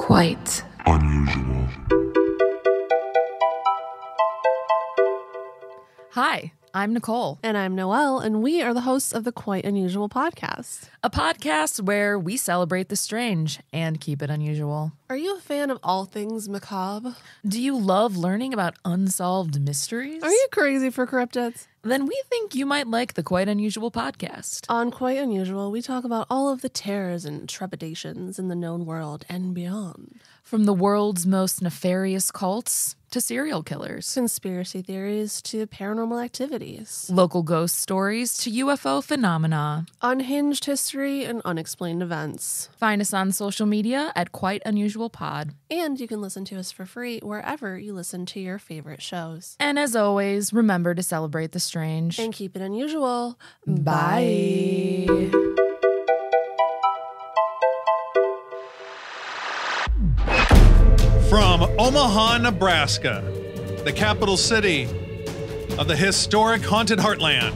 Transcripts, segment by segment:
Quite unusual. Hi, I'm Nicole. And I'm Noelle, and we are the hosts of the Quite Unusual podcast. A podcast where we celebrate the strange and keep it unusual. Are you a fan of all things macabre? Do you love learning about unsolved mysteries? Are you crazy for cryptids? Then we think you might like the Quite Unusual podcast. On Quite Unusual, we talk about all of the terrors and trepidations in the known world and beyond. From the world's most nefarious cults to serial killers. Conspiracy theories to paranormal activities. Local ghost stories to UFO phenomena. Unhinged history and unexplained events. Find us on social media at Quite Unusual Pod. And you can listen to us for free wherever you listen to your favorite shows. And as always, remember to celebrate the strange. And keep it unusual. Bye. From Omaha, Nebraska, the capital city of the historic haunted heartland.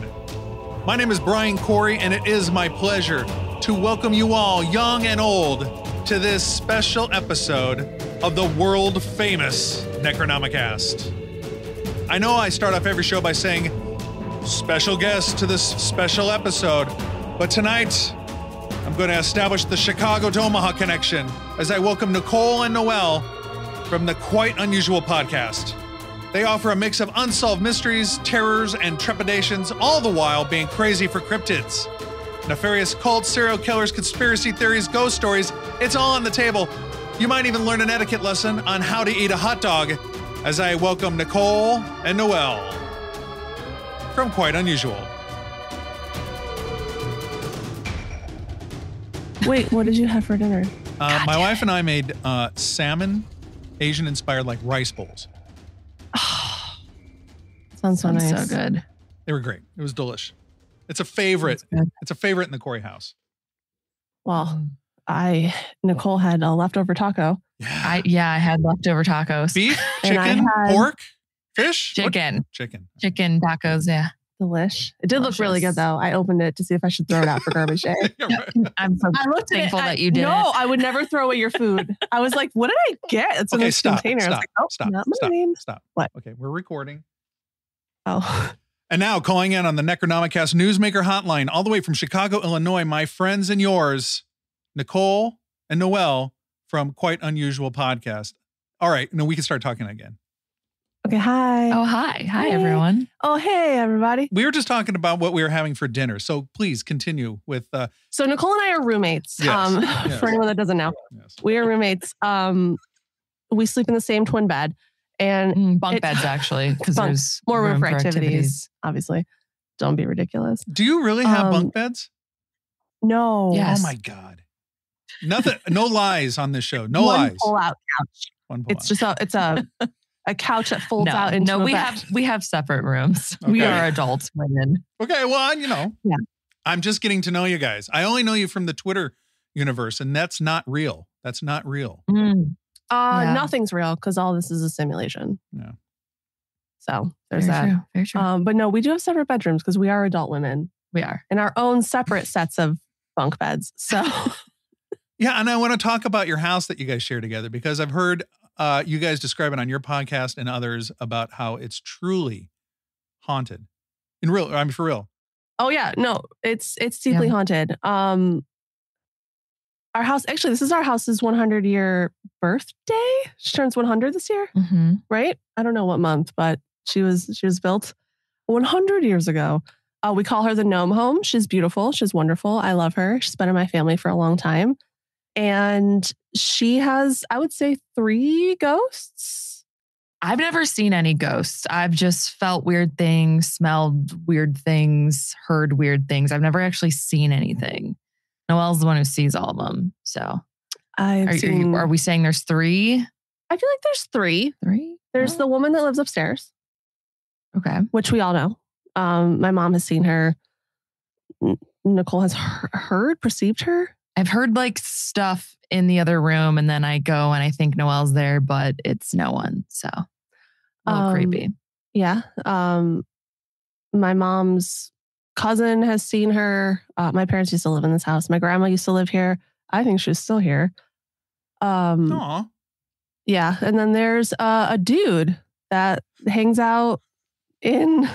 My name is Brian Corey, and it is my pleasure to welcome you all, young and old, to this special episode of the world-famous Necronomicast. I know I start off every show by saying, special guest to this special episode, but tonight, I'm going to establish the Chicago to Omaha connection as I welcome Nicole and Noelle from the Quite Unusual podcast. They offer a mix of unsolved mysteries, terrors, and trepidations, all the while being crazy for cryptids. Nefarious cults, serial killers, conspiracy theories, ghost stories, it's all on the table. You might even learn an etiquette lesson on how to eat a hot dog as I welcome Nicole and Noelle from Quite Unusual. Wait, what did you have for dinner? My wife and I made salmon, Asian-inspired, like rice bowls. Sounds so nice. So good. They were great. It was delish. It's a favorite. It's a favorite in the Corey house. Well, Nicole had a leftover taco. Yeah. I had leftover tacos. Beef, And I chicken, had- pork, fish? Chicken. What? Chicken. Chicken tacos, yeah. Delish. It did look really Delicious. good, though. I opened it to see if I should throw it out for garbage day. Yeah, right. I'm so I looked at thankful it. that you did. No, I would never throw away your food. I was like, what did I get? It's in Okay, this container. I was like, oh, not mine. Stop. What? Okay, we're recording. Oh, And now calling in on the Necronomicast Newsmaker Hotline, all the way from Chicago, Illinois, my friends and yours, Nicole and Noelle from Quite Unusual Podcast. All right, now we can start talking again. okay. Hi. Oh, hi. Hi, Hey. everyone. Oh, hey, everybody. We were just talking about what we were having for dinner, so please continue with. So Nicole and I are roommates. Yes, yes. For anyone that doesn't know, Yes. we are roommates. We sleep in the same twin bed, and Bunk It- beds, actually, because Bunk. there's more room for activities. Obviously, don't be ridiculous. Do you really have Um, bunk beds? No. Yes. Oh my God! Nothing. No lies on this show. No One lies. pull-out couch. One It's pull-out. just a couch that folds out into a we bed. have separate rooms. We Okay. are adult women. Okay, well, Yeah. I'm just getting to know you guys. I only know you from the Twitter universe, and that's not real. That's not real. Yeah. Nothing's real because all this is a simulation. No. So there's Very that. true. Very true. But no, we do have separate bedrooms because we are adult women We are. and our own separate sets of bunk beds. So Yeah, and I want to talk about your house that you guys share together because I've heard you guys describe it on your podcast and others about how it's truly haunted. For real. oh yeah, no, it's deeply haunted. Our house, actually, this is our house's 100-year birthday. She turns 100 this year, Mm-hmm. right? I don't know what month, but she was built 100 years ago. We call her the Gnome Home. She's beautiful. She's wonderful. I love her. She's been in my family for a long time. And she has, I would say, 3 ghosts. I've never seen any ghosts. I've just felt weird things, smelled weird things, heard weird things. I've never actually seen anything. Noelle's the one who sees all of them. So are we saying there's 3? I feel like there's 3. 3? There's the woman that lives upstairs, Okay. which we all know. My mom has seen her. Nicole has perceived her. I've heard like stuff in the other room and then I go and I think Noelle's there, but it's no one. So a little creepy. Yeah. My mom's cousin has seen her. My parents used to live in this house. My grandma used to live here. I think she's still here. Aw. Yeah. And then there's a dude that hangs out in,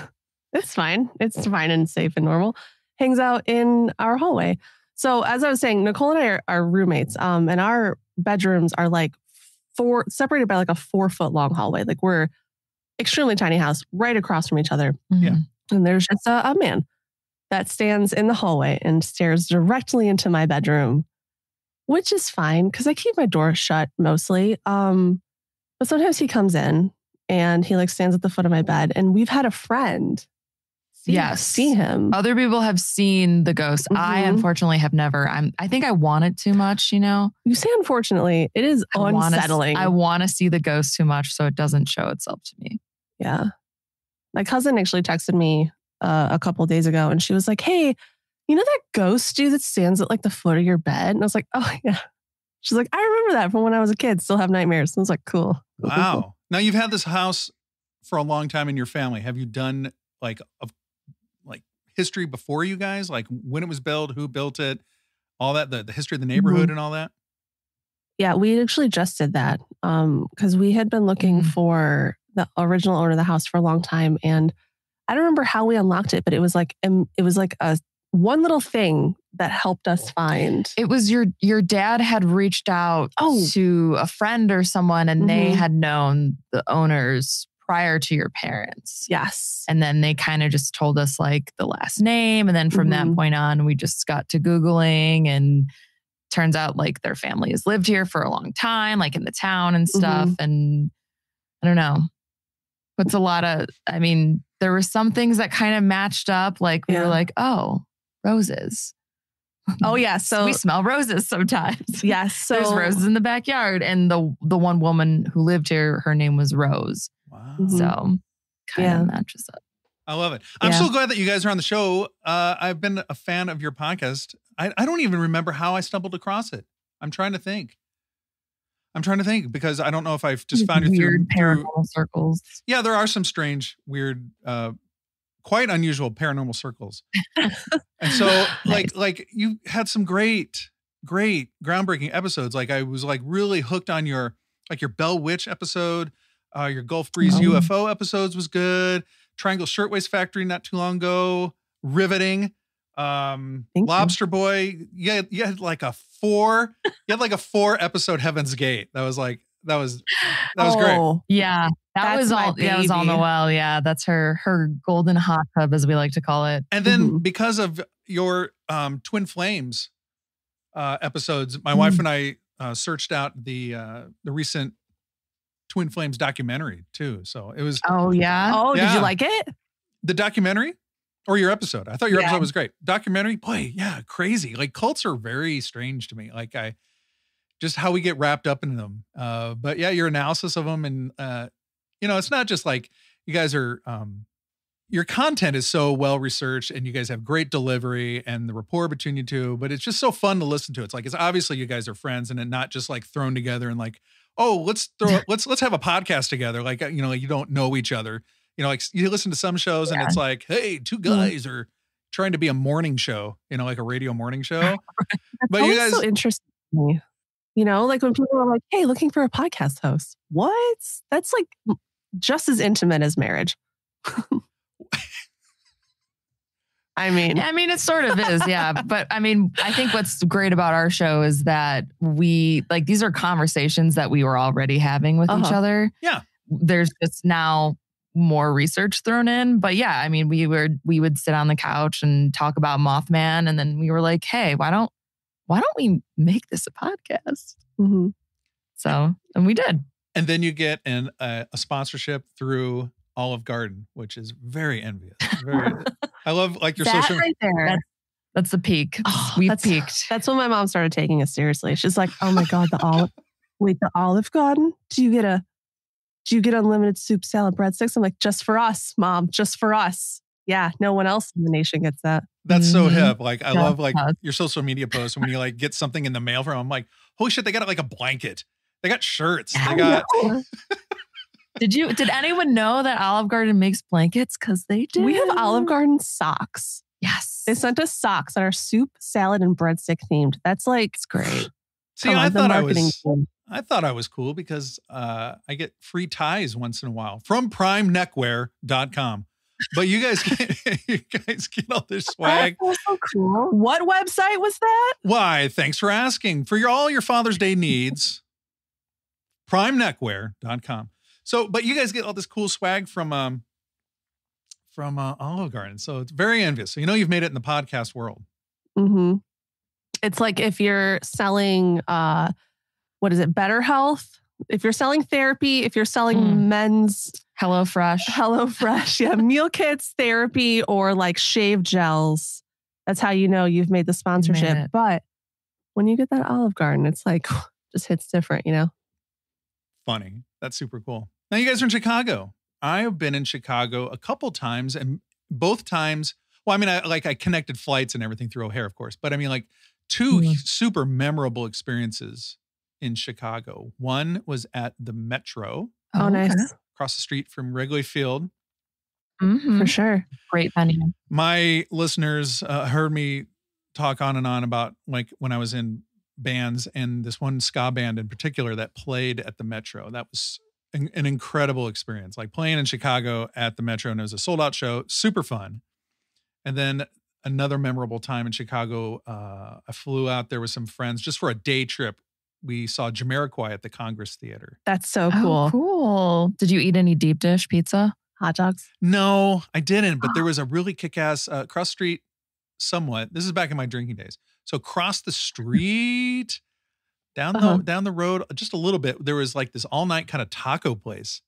it's fine and safe and normal, hangs out in our hallway. So as I was saying, Nicole and I are roommates, and our bedrooms are like separated by like a 4-foot long hallway. Like we're extremely tiny house right across from each other. Yeah. And there's just a man that stands in the hallway and stares directly into my bedroom, which is fine because I keep my door shut mostly. But sometimes he comes in and he like stands at the foot of my bed, and we've had a friend see him. Other people have seen the ghost. I unfortunately have never. I think I want it too much, you know? You say unfortunately, it is unsettling. I want to see the ghost too much so it doesn't show itself to me. Yeah. My cousin actually texted me a couple of days ago, and she was like, hey, you know that ghost dude that stands at like the foot of your bed? And I was like, oh yeah. She's like, I remember that from when I was a kid, still have nightmares. And I was like, cool. Wow. Now you've had this house for a long time in your family. Have you done like history before you guys? Like when it was built, who built it, all that, the history of the neighborhood and all that? Yeah, we actually just did that because we had been looking for the original owner of the house for a long time. And I don't remember how we unlocked it, but it was like a one little thing that helped us find. It was your dad had reached out to a friend or someone, and they had known the owners prior to your parents. Yes. And then they kind of just told us like the last name. And then from that point on, we just got to Googling, and turns out like their family has lived here for a long time, like in the town and stuff. And I don't know. It's a lot of, I mean, there were some things that kind of matched up. Like we were like, oh, roses. Oh yeah. So we smell roses sometimes. Yes. So there's roses in the backyard. And the one woman who lived here, her name was Rose. Wow. So kind of matches up. I love it. I'm so glad that you guys are on the show. I've been a fan of your podcast. I don't even remember how I stumbled across it. I'm trying to think because I don't know if I've just found you through paranormal circles. Yeah, there are some strange, weird, quite unusual paranormal circles. And so like you had some great groundbreaking episodes. Like I was like really hooked on your Bell Witch episode. Your Gulf Breeze UFO episodes was good. Triangle Shirtwaist Factory not too long ago. Riveting. Lobster Boy. You had like a 4 episode Heaven's Gate. That was great. Yeah. That was all Noelle. Yeah. That's her golden hot tub, as we like to call it. And then because of your Twin Flames episodes, my wife and I searched out the recent Twin Flames documentary too. So it was. Oh yeah. Oh, did you like it? The documentary or your episode? I thought your episode was great. Documentary, boy, yeah, crazy. Like cults are very strange to me. Like just how we get wrapped up in them. But yeah, your analysis of them, and it's not just like you guys are. Your content is so well researched, and you guys have great delivery and the rapport between you two. But it's just so fun to listen to. It's like it's obviously you guys are friends, and not just like thrown together and like, oh, let's have a podcast together. Like, like you don't know each other. Like you listen to some shows and it's like, hey, two guys are trying to be a morning show, like a radio morning show. But you guys, so interesting to me. Like when people are like, hey, looking for a podcast host. What? That's like just as intimate as marriage. I mean, it sort of is. Yeah. But I mean, I think what's great about our show is that these are conversations that we were already having with each other. Yeah. There's just now more research thrown in. But yeah, I mean, we would sit on the couch and talk about Mothman. And then we were like, hey, why don't we make this a podcast? So, and we did. And then you get a sponsorship through Olive Garden, which is very envious. I love like your that social right there. That's the peak. We've peaked. That's when my mom started taking us seriously. She's like, oh my God, the Olive Garden? Do you get unlimited soup, salad, breadsticks? I'm like, just for us, Mom, just for us. Yeah, no one else in the nation gets that. That's so hip. Like I love like your social media posts when you like get something in the mail from them. I'm like, holy shit, they got like a blanket. They got shirts. They got Did anyone know that Olive Garden makes blankets? Because they did. We have Olive Garden socks. Yes. They sent us socks that are soup, salad, and breadstick themed. That's like, it's great. See, I thought I thought I was cool because I get free ties once in a while from primeneckwear.com. But you guys get all this swag. That's so cool. What website was that? Why? Thanks for asking. For all your Father's Day needs, primeneckwear.com. So, but you guys get all this cool swag from Olive Garden. So it's very envious. So, you've made it in the podcast world. Mm-hmm. It's like if you're selling, what is it? Better Health. If you're selling therapy, if you're selling men's HelloFresh, yeah, meal kits, therapy, or like shave gels, that's how you know you've made the sponsorship. But when you get that Olive Garden, it's like just hits different, Funny. That's super cool. Now you guys are in Chicago. I have been in Chicago a couple times, and both times, well, I mean, I connected flights and everything through O'Hare, of course, but I mean, like two super memorable experiences in Chicago. One was at the Metro. Oh, nice. Across the street from Wrigley Field. Mm-hmm. For sure. Great venue. My listeners heard me talk on and on about like when I was in bands, and this one ska band in particular that played at the Metro. That was an incredible experience, like playing in Chicago at the Metro, and it was a sold out show, super fun. And then another memorable time in Chicago, I flew out there with some friends just for a day trip. We saw Jamiroquai at the Congress Theater. That's so cool. Oh, cool. Did you eat any deep dish pizza? Hot dogs? No, I didn't. But there was a really kick-ass cross street somewhat. This is back in my drinking days. So across the street, down the road, just a little bit, there was like this all-night kind of taco place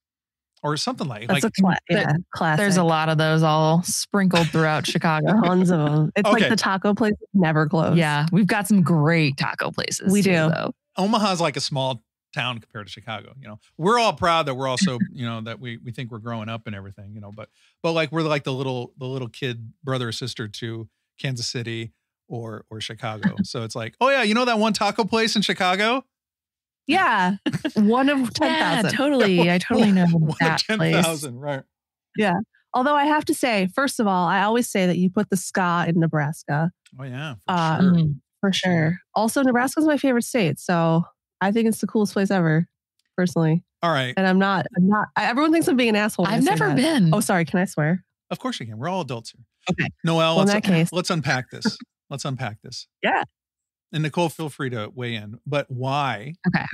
or something like. That's classic. There's a lot of those all sprinkled throughout Chicago. Tons of them. It's like the taco place never close. Yeah, we've got some great taco places. We do. Though. Omaha's like a small town compared to Chicago. We're all proud that we're also, that we think we're growing up and everything, but like we're like the little kid brother or sister to Kansas City or Chicago. So it's like, oh yeah, that one taco place in Chicago? Yeah. One of 10,000. Yeah, totally. I totally know that place. 10,000, right. Yeah. Although I have to say, first of all, I always say that you put the ska in Nebraska. Oh yeah, for sure. For sure. Also, Nebraska's my favorite state. So I think it's the coolest place ever, personally. All right. And I'm not, everyone thinks I'm being an asshole. I've never been. Oh, sorry. Can I swear? Of course you can. We're all adults here. Okay. Noelle, well, in that case, let's unpack this. Yeah. And Nicole, feel free to weigh in. But why? Okay.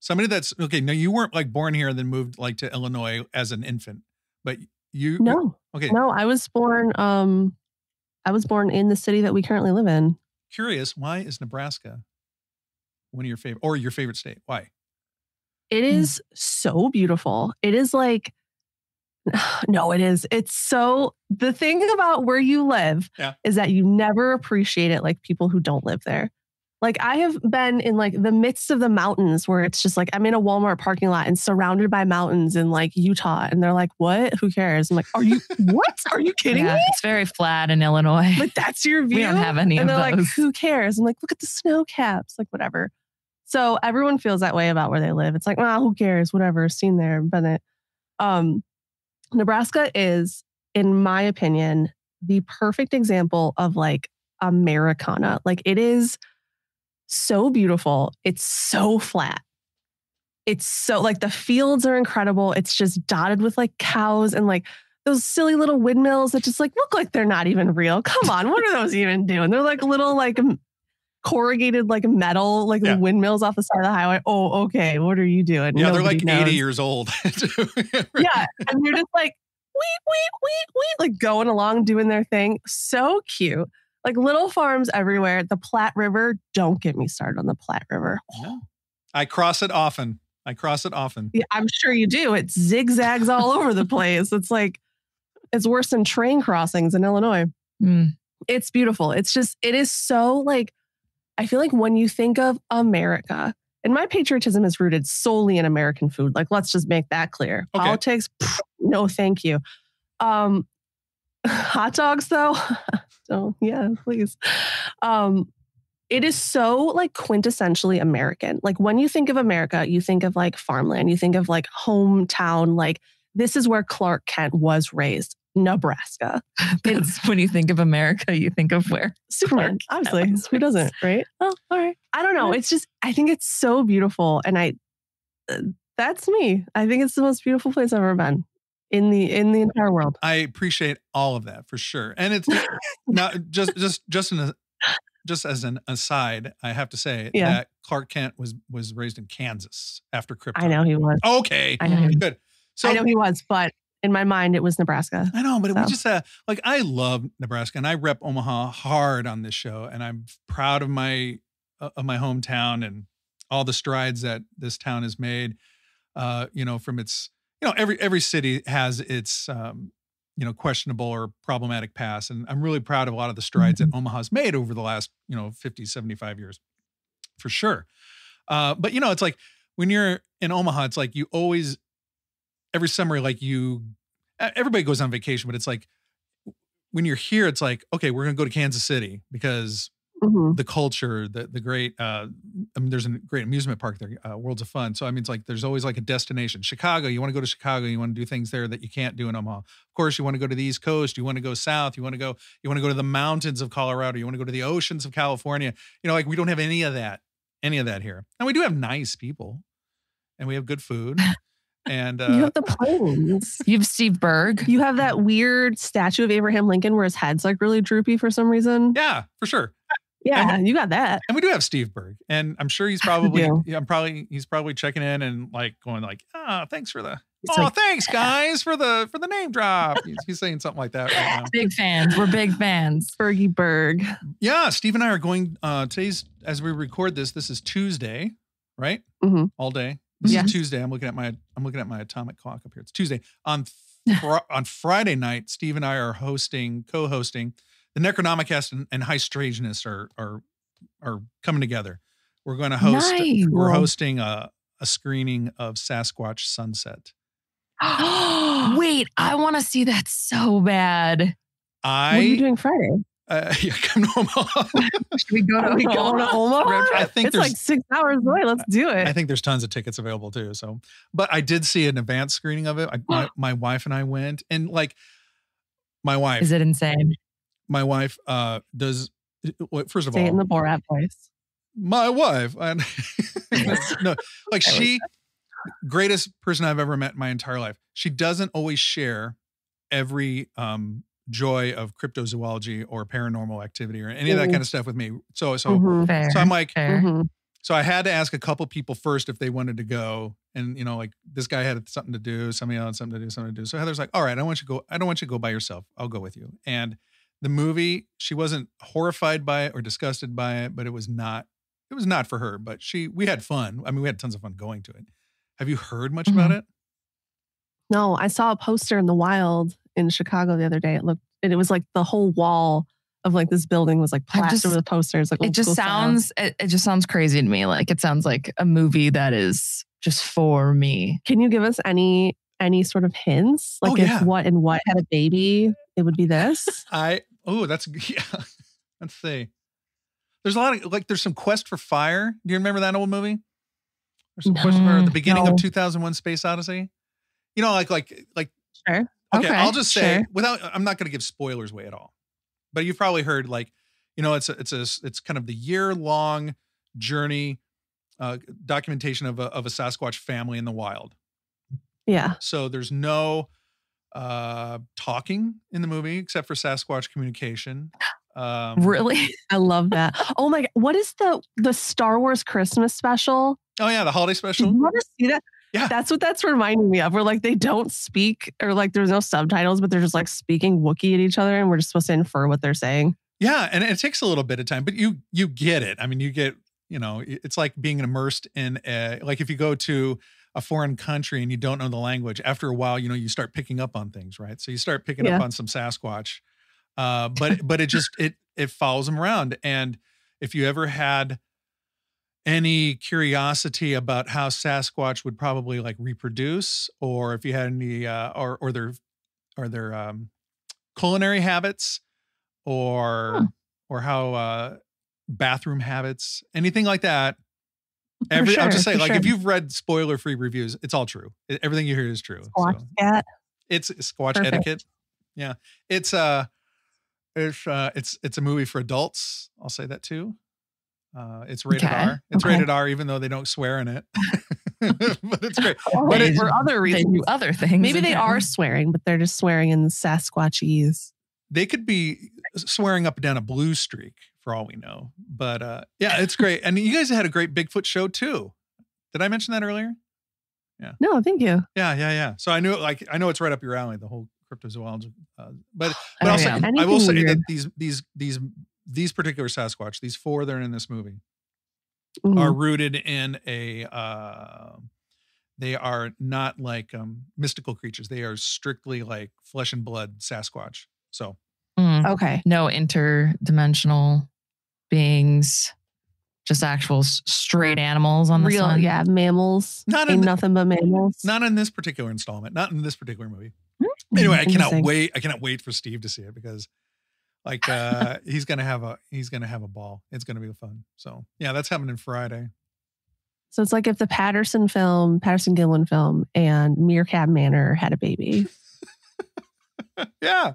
Somebody that's, okay, no, you weren't like born here and then moved like to Illinois as an infant. But you... No. Okay. No, I was born in the city that we currently live in. Curious, why is Nebraska one of your favorite, or your favorite state? Why? It is so beautiful. It is like, no, it is. It's so, the thing about where you live is that you never appreciate it like people who don't live there. Like I have been in like the midst of the mountains where it's just like, I'm in a Walmart parking lot and surrounded by mountains in like Utah. And they're like, what? Who cares? I'm like, what? Are you kidding me? It's very flat in Illinois. Like that's your view? We don't have any of those. And they're like, who cares? I'm like, look at the snow caps, like whatever. So everyone feels that way about where they live. It's like, well, who cares? Whatever, seen there, been it. Nebraska is, in my opinion, the perfect example of like Americana. Like it is so beautiful. It's so flat. It's so like the fields are incredible. It's just dotted with like cows and like those silly little windmills that just like look like they're not even real. Come on, what are those even doing? They're like little like corrugated like metal like windmills off the side of the highway. Oh, okay. What are you doing? Yeah, Nobody they're like knows. 80 years old. Yeah, and they're just like wheat, like going along doing their thing. So cute. Like little farms everywhere. The Platte River. Don't get me started on the Platte River. No. I cross it often. Yeah, I'm sure you do. It zigzags all over the place. It's like, it's worse than train crossings in Illinois. It's beautiful. It's just, it is so like, I feel like when you think of America, and my patriotism is rooted solely in American food. Like, let's just make that clear. Okay. Politics, no, thank you. Hot dogs though. So yeah, please. It is so like quintessentially American. Like when you think of America, you think of like farmland, you think of like hometown, like this is where Clark Kent was raised. Nebraska. It's when you think of America, you think of where? Superman, obviously. Who doesn't, right? Oh, all right. I don't know. It's just, I think it's so beautiful. And that's me. I think it's the most beautiful place I've ever been in the entire world. I appreciate all of that for sure. And it's not just as an aside, I have to say that Clark Kent was raised in Kansas after Krypton. I know he was. Okay. I know he was. Good. So I know he was, but in my mind, it was Nebraska. I know, but we just I love Nebraska, and I rep Omaha hard on this show, and I'm proud of my hometown and all the strides that this town has made. From its, every city has its questionable or problematic past, and I'm really proud of a lot of the strides that Omaha's made over the last 50, 75 years, for sure. But it's like when you're in Omaha, it's like you always. Every summer, everybody goes on vacation, but it's like when you're here, it's like, okay, we're going to go to Kansas City because the culture, the great, there's a great amusement park there, Worlds of Fun. So, it's like, there's always like a destination. Chicago, you want to go to Chicago, you want to do things there that you can't do in Omaha. Of course, you want to go to the East Coast, you want to go south, you want to go to the mountains of Colorado, you want to go to the oceans of California. We don't have any of that here. And we do have nice people and we have good food. And you have the plains. You have Steve Berg. You have that weird statue of Abraham Lincoln where his head's like really droopy for some reason. Yeah, for sure. Yeah, you got that. And we do have Steve Berg, and I'm sure he's probably he's probably checking in and going thanks for the thanks guys for the name drop. He's saying something like that right now. Big fans. We're big fans. Bergie Berg. Yeah, Steve and I are going today's, as we record this is Tuesday, right? All day. This is Tuesday. I'm looking at my atomic clock up here. It's Tuesday. On Friday night, Steve and I are co-hosting the Necronomicast and High Strangeness are coming together. We're going to host. Nice. We're hosting a screening of Sasquatch Sunset. Wait, I want to see that so bad. What are you doing Friday? Come to Omaha. Should we go to Omaha? I think it's like 6 hours away. Let's do it. I think there's tons of tickets available too. So, but I did see an advanced screening of it. My wife and I went, and my wife. Is it insane? My wife does. First of all, say it in the Borat voice. My wife, no, she, greatest person I've ever met in my entire life. She doesn't always share every joy of cryptozoology or paranormal activity or any of that kind of stuff with me. So I'm like, so I had to ask a couple people first if they wanted to go, and this guy had something to do, somebody else had something to do. So Heather's like, all right, I don't want you to go by yourself. I'll go with you. And the movie, she wasn't horrified by it or disgusted by it, but it was not for her. But we had fun. We had tons of fun going to it. Have you heard much about it? No, I saw a poster in the wild in Chicago the other day. It was like the whole wall of this building was plastered with posters. It just sounds crazy to me. It sounds like a movie that is just for me. Can you give us any sort of hints? If What and What had a baby, it would be this. Let's see. There's a lot of there's some Quest for Fire. Do you remember that old movie? There's some Quest for Fire at the beginning of 2001: Space Odyssey. Sure. Okay, I'll just say I'm not going to give spoilers away at all, but you've probably heard it's kind of the year-long journey documentation of a Sasquatch family in the wild. Yeah. So there's no talking in the movie except for Sasquatch communication. Really? I love that. Oh my God. What is the Star Wars Christmas special? Oh yeah, the holiday special. Did you want to see that? Yeah. That's what that's reminding me of. Where they don't speak or there's no subtitles, but they're just speaking Wookiee at each other and we're just supposed to infer what they're saying. Yeah. And it takes a little bit of time, but you get it. You get, it's like being immersed in if you go to a foreign country and you don't know the language, after a while, you start picking up on things, right? So you start picking up on some Sasquatch, but it follows them around. And if you ever had any curiosity about how Sasquatch would probably reproduce, or if you had any, or their culinary habits, or how bathroom habits, anything like that. I'll just say, if you've read spoiler-free reviews, it's all true. Everything you hear is true. Squatch cat. It's Squatch etiquette. Yeah. It's a movie for adults. I'll say that too. It's rated R. It's rated R, even though they don't swear in it. But it's great. But for other reasons, they do other things. Maybe they are swearing, but they're just swearing in Sasquatchese. They could be swearing up and down a blue streak for all we know. But yeah, it's great. And you guys had a great Bigfoot show too. Did I mention that earlier? Yeah. No, thank you. Yeah. So I know it's right up your alley, the whole cryptozoology. But also, I will say that these particular Sasquatch, these 4 that are in this movie, are rooted in they are not like mystical creatures. They are strictly like flesh and blood Sasquatch. So okay, no interdimensional beings, just actual straight animals on this one. Yeah, mammals. Nothing but mammals. Not in this particular installment. Not in this particular movie. Anyway, I cannot wait. I cannot wait for Steve to see it because, like, he's gonna have a ball. It's gonna be fun. So yeah, that's happening Friday. So it's like if the Patterson Gimlin film, and Meerkat Manor had a baby. Yeah,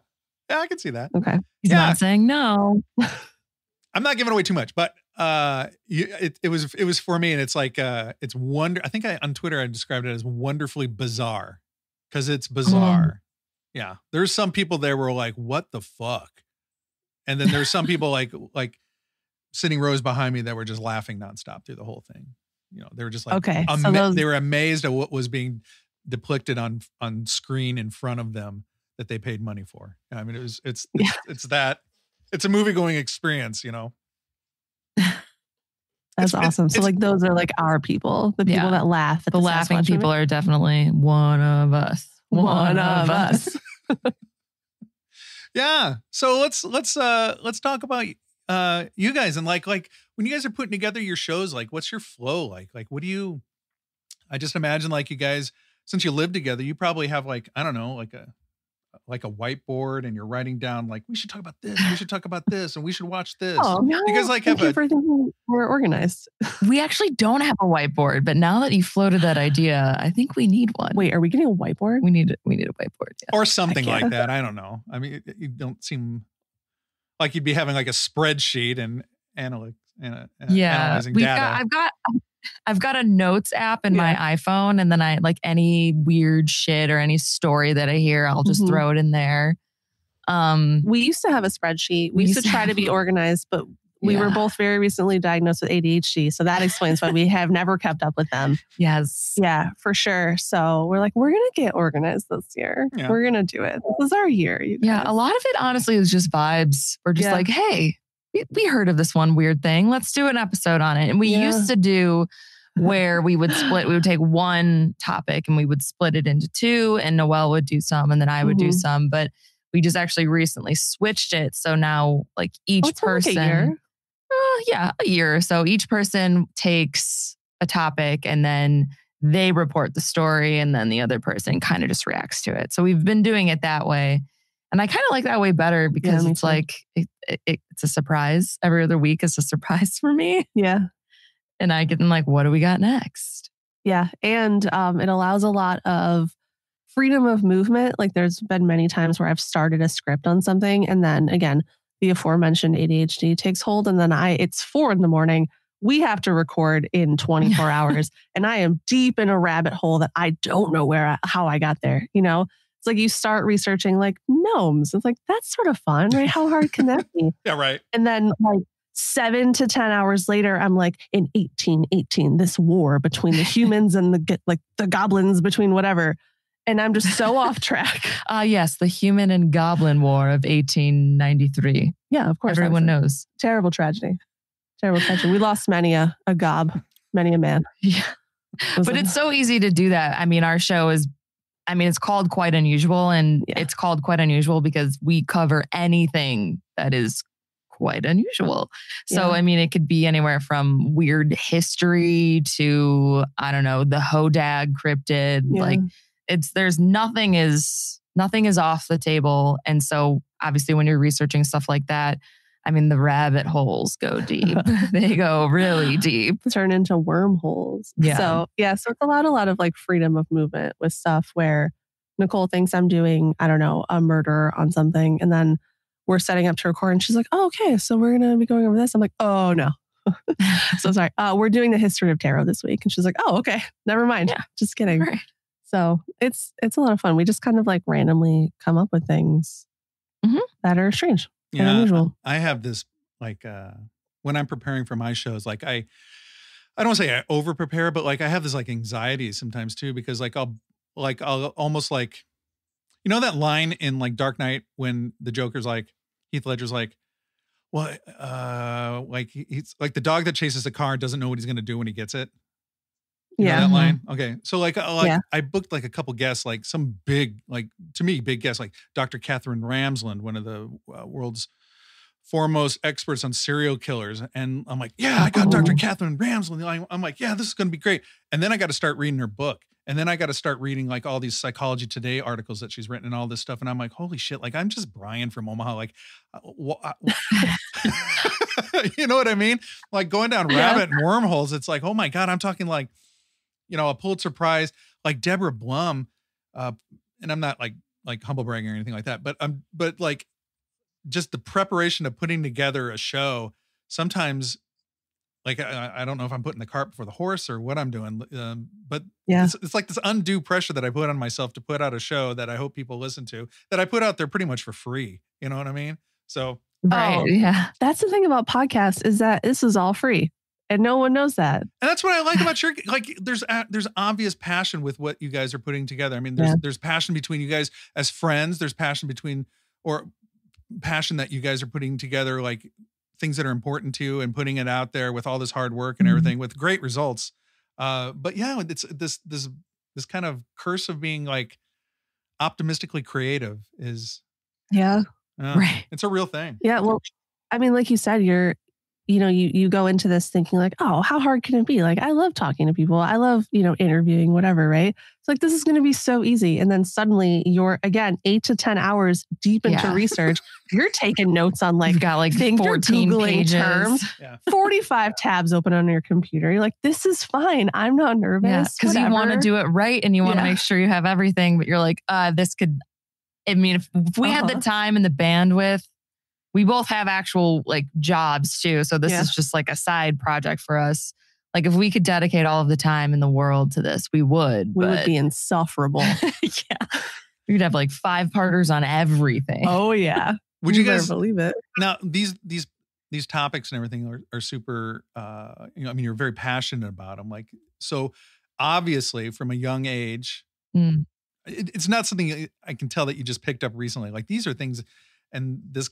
I can see that. Okay, he's not saying no. I'm not giving away too much, but it was for me, and it's like it's I think on Twitter I described it as wonderfully bizarre because it's bizarre. Yeah, there's some people there were like, "What the fuck," and then there's some people like sitting rows behind me that were just laughing nonstop through the whole thing. You know, they were just like, they were amazed at what was being depicted on screen in front of them that they paid money for. I mean, it's a movie going experience, you know. That's awesome. So like those are like our people, the people that laugh at the laughing people are definitely one of us. One of us. Yeah. So let's talk about you guys and like when you guys are putting together your shows, like what's your flow like? Like what do you I just imagine like you guys, since you live together, you probably have like, I don't know, like a whiteboard and you're writing down like, we should talk about this, we should talk about this, and we should watch this. Oh, no. You guys like have we're organized. We actually don't have a whiteboard, but now that you floated that idea, I think we need one. Wait, are we getting a whiteboard? We need a whiteboard. Yeah. Or something like that. I don't know. I mean, you don't seem like you'd be having like a spreadsheet and analyzing data. I've got a notes app in my iPhone, and then I like any weird shit or any story that I hear, I'll just throw it in there. We used to have a spreadsheet. We used to try to be organized, but we were both very recently diagnosed with ADHD. So that explains why we have never kept up with them. Yes. Yeah, for sure. So we're like, we're going to get organized this year. Yeah. We're going to do it. This is our year. You guys. Yeah. A lot of it honestly is just vibes. We're just like, hey, we heard of this one weird thing. Let's do an episode on it. And we used to do where we would take one topic and we would split it into 2, and Noelle would do some and then I would do some. But we just actually recently switched it. So now like each person, like a year? A year or so, each person takes a topic and then they report the story and then the other person kind of just reacts to it. So we've been doing it that way. And I kind of like that way better because it's like, it's a surprise. Every other week is a surprise for me. Yeah. And I get like, what do we got next? Yeah. And it allows a lot of freedom of movement. Like there's been many times where I've started a script on something. And then again, the aforementioned ADHD takes hold. And then it's 4 a.m. We have to record in 24 hours. And I am deep in a rabbit hole that I don't know how I got there. You know, it's like you start researching like gnomes. It's like, that's sort of fun, right? How hard can that be? Yeah, right. And then like 7 to 10 hours later, I'm like, in 1818, this war between the humans and the goblins, between whatever. And I'm just so off track. Yes, the Human and Goblin War of 1893. Yeah, of course. Everyone knows. Terrible tragedy. Terrible tragedy. We lost many a gob, many a man. Yeah. But it's so easy to do that. I mean, our show is, it's called Quite Unusual, and it's called Quite Unusual because we cover anything that is quite unusual. So, it could be anywhere from weird history to, I don't know, the Hodag cryptid. Yeah. Like there's nothing is off the table. And so obviously when you're researching stuff like that, the rabbit holes go deep. They go really deep. Turn into wormholes. Yeah. So it's a lot of like freedom of movement with stuff where Nicole thinks I'm doing, I don't know, a murder on something. And then we're setting up to record and she's like, oh, okay, so we're going to be going over this. I'm like, oh no. So sorry. We're doing the history of tarot this week. And she's like, oh, okay, never mind. Yeah. Just kidding. Right. So it's a lot of fun. We just kind of like randomly come up with things that are strange and unusual. I have this like, when I'm preparing for my shows, like I don't want to say I over prepare, but like I have this like anxiety sometimes too, because like I'll almost like, you know, that line in like Dark Knight when the Joker's like, Heath Ledger's like, well, like he's like the dog that chases the car doesn't know what he's going to do when he gets it. You know that line? Okay. So like I booked like a couple guests, like some big, like to me, big guests, like Dr. Catherine Ramsland, one of the world's foremost experts on serial killers. And I'm like, yeah, I got Dr. Catherine Ramsland. I'm like, yeah, this is going to be great. And then I got to start reading her book. And then I got to start reading like all these Psychology Today articles that she's written and all this stuff. And I'm like, holy shit, like I'm just Brian from Omaha. Like, you know what I mean? Like going down rabbit wormholes. It's like, oh my God, I'm talking like, you know, a Pulitzer Prize, like Deborah Blum. And I'm not like humble bragging or anything like that, but like just the preparation of putting together a show. Sometimes like, I don't know if I'm putting the cart before the horse or what I'm doing. But it's like this undue pressure that I put on myself to put out a show that I hope people listen to, that I put out there pretty much for free. You know what I mean? So. Right. Yeah. That's the thing about podcasts is that this is all free. And no one knows that. And that's what I like about your, like, there's obvious passion with what you guys are putting together. I mean, there's passion between you guys as friends. There's passion that you guys are putting together, like things that are important to you and putting it out there with all this hard work and everything with great results. But yeah, it's this kind of curse of being like optimistically creative is. Yeah. Right. It's a real thing. Yeah. Well, I mean, like you said, you go into this thinking like, oh, how hard can it be? Like, I love talking to people. I love, interviewing, whatever, right? It's like, this is going to be so easy. And then suddenly you're, again, 8 to 10 hours deep into research. You're taking notes on like, you've got like 14 pages. Terms, 45 tabs open on your computer. You're like, this is fine. I'm not nervous. Because you want to do it right and you want to make sure you have everything. But you're like, this could, I mean, if we had the time and the bandwidth, we both have actual like jobs too. So this is just like a side project for us. Like if we could dedicate all of the time in the world to this, we would. We would be insufferable. Yeah. We'd have like 5-parters on everything. Oh yeah. Would you guys believe it? Now these topics and everything are super, I mean, you're very passionate about them. Like, so obviously from a young age, it's not something I can tell that you just picked up recently. Like these are things. And this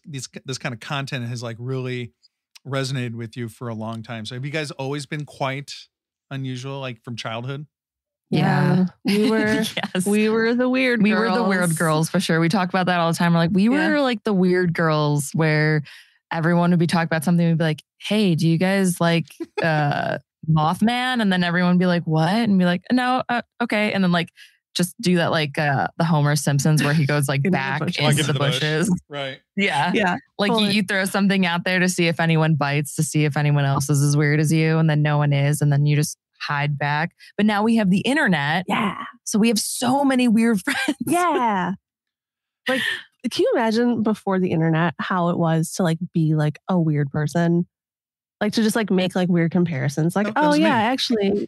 kind of content has like really resonated with you for a long time. So have you guys always been quite unusual, like from childhood? Yeah. We were we were the weird girls. We were the weird girls for sure. We talk about that all the time. We're like, we were like the weird girls where everyone would be talking about something. We'd be like, hey, do you guys like Mothman? And then everyone would be like, what? And be like, no, okay. And then like just do that like the Homer Simpsons where he goes like back into the bushes. Right. Yeah. Yeah. Like you throw something out there to see if anyone bites, to see if anyone else is as weird as you. And then no one is. And then you just hide back. But now we have the internet. Yeah. So we have so many weird friends. Yeah. Like, can you imagine before the internet how it was to like be like a weird person? Like to just like make like weird comparisons. Like, oh yeah, actually...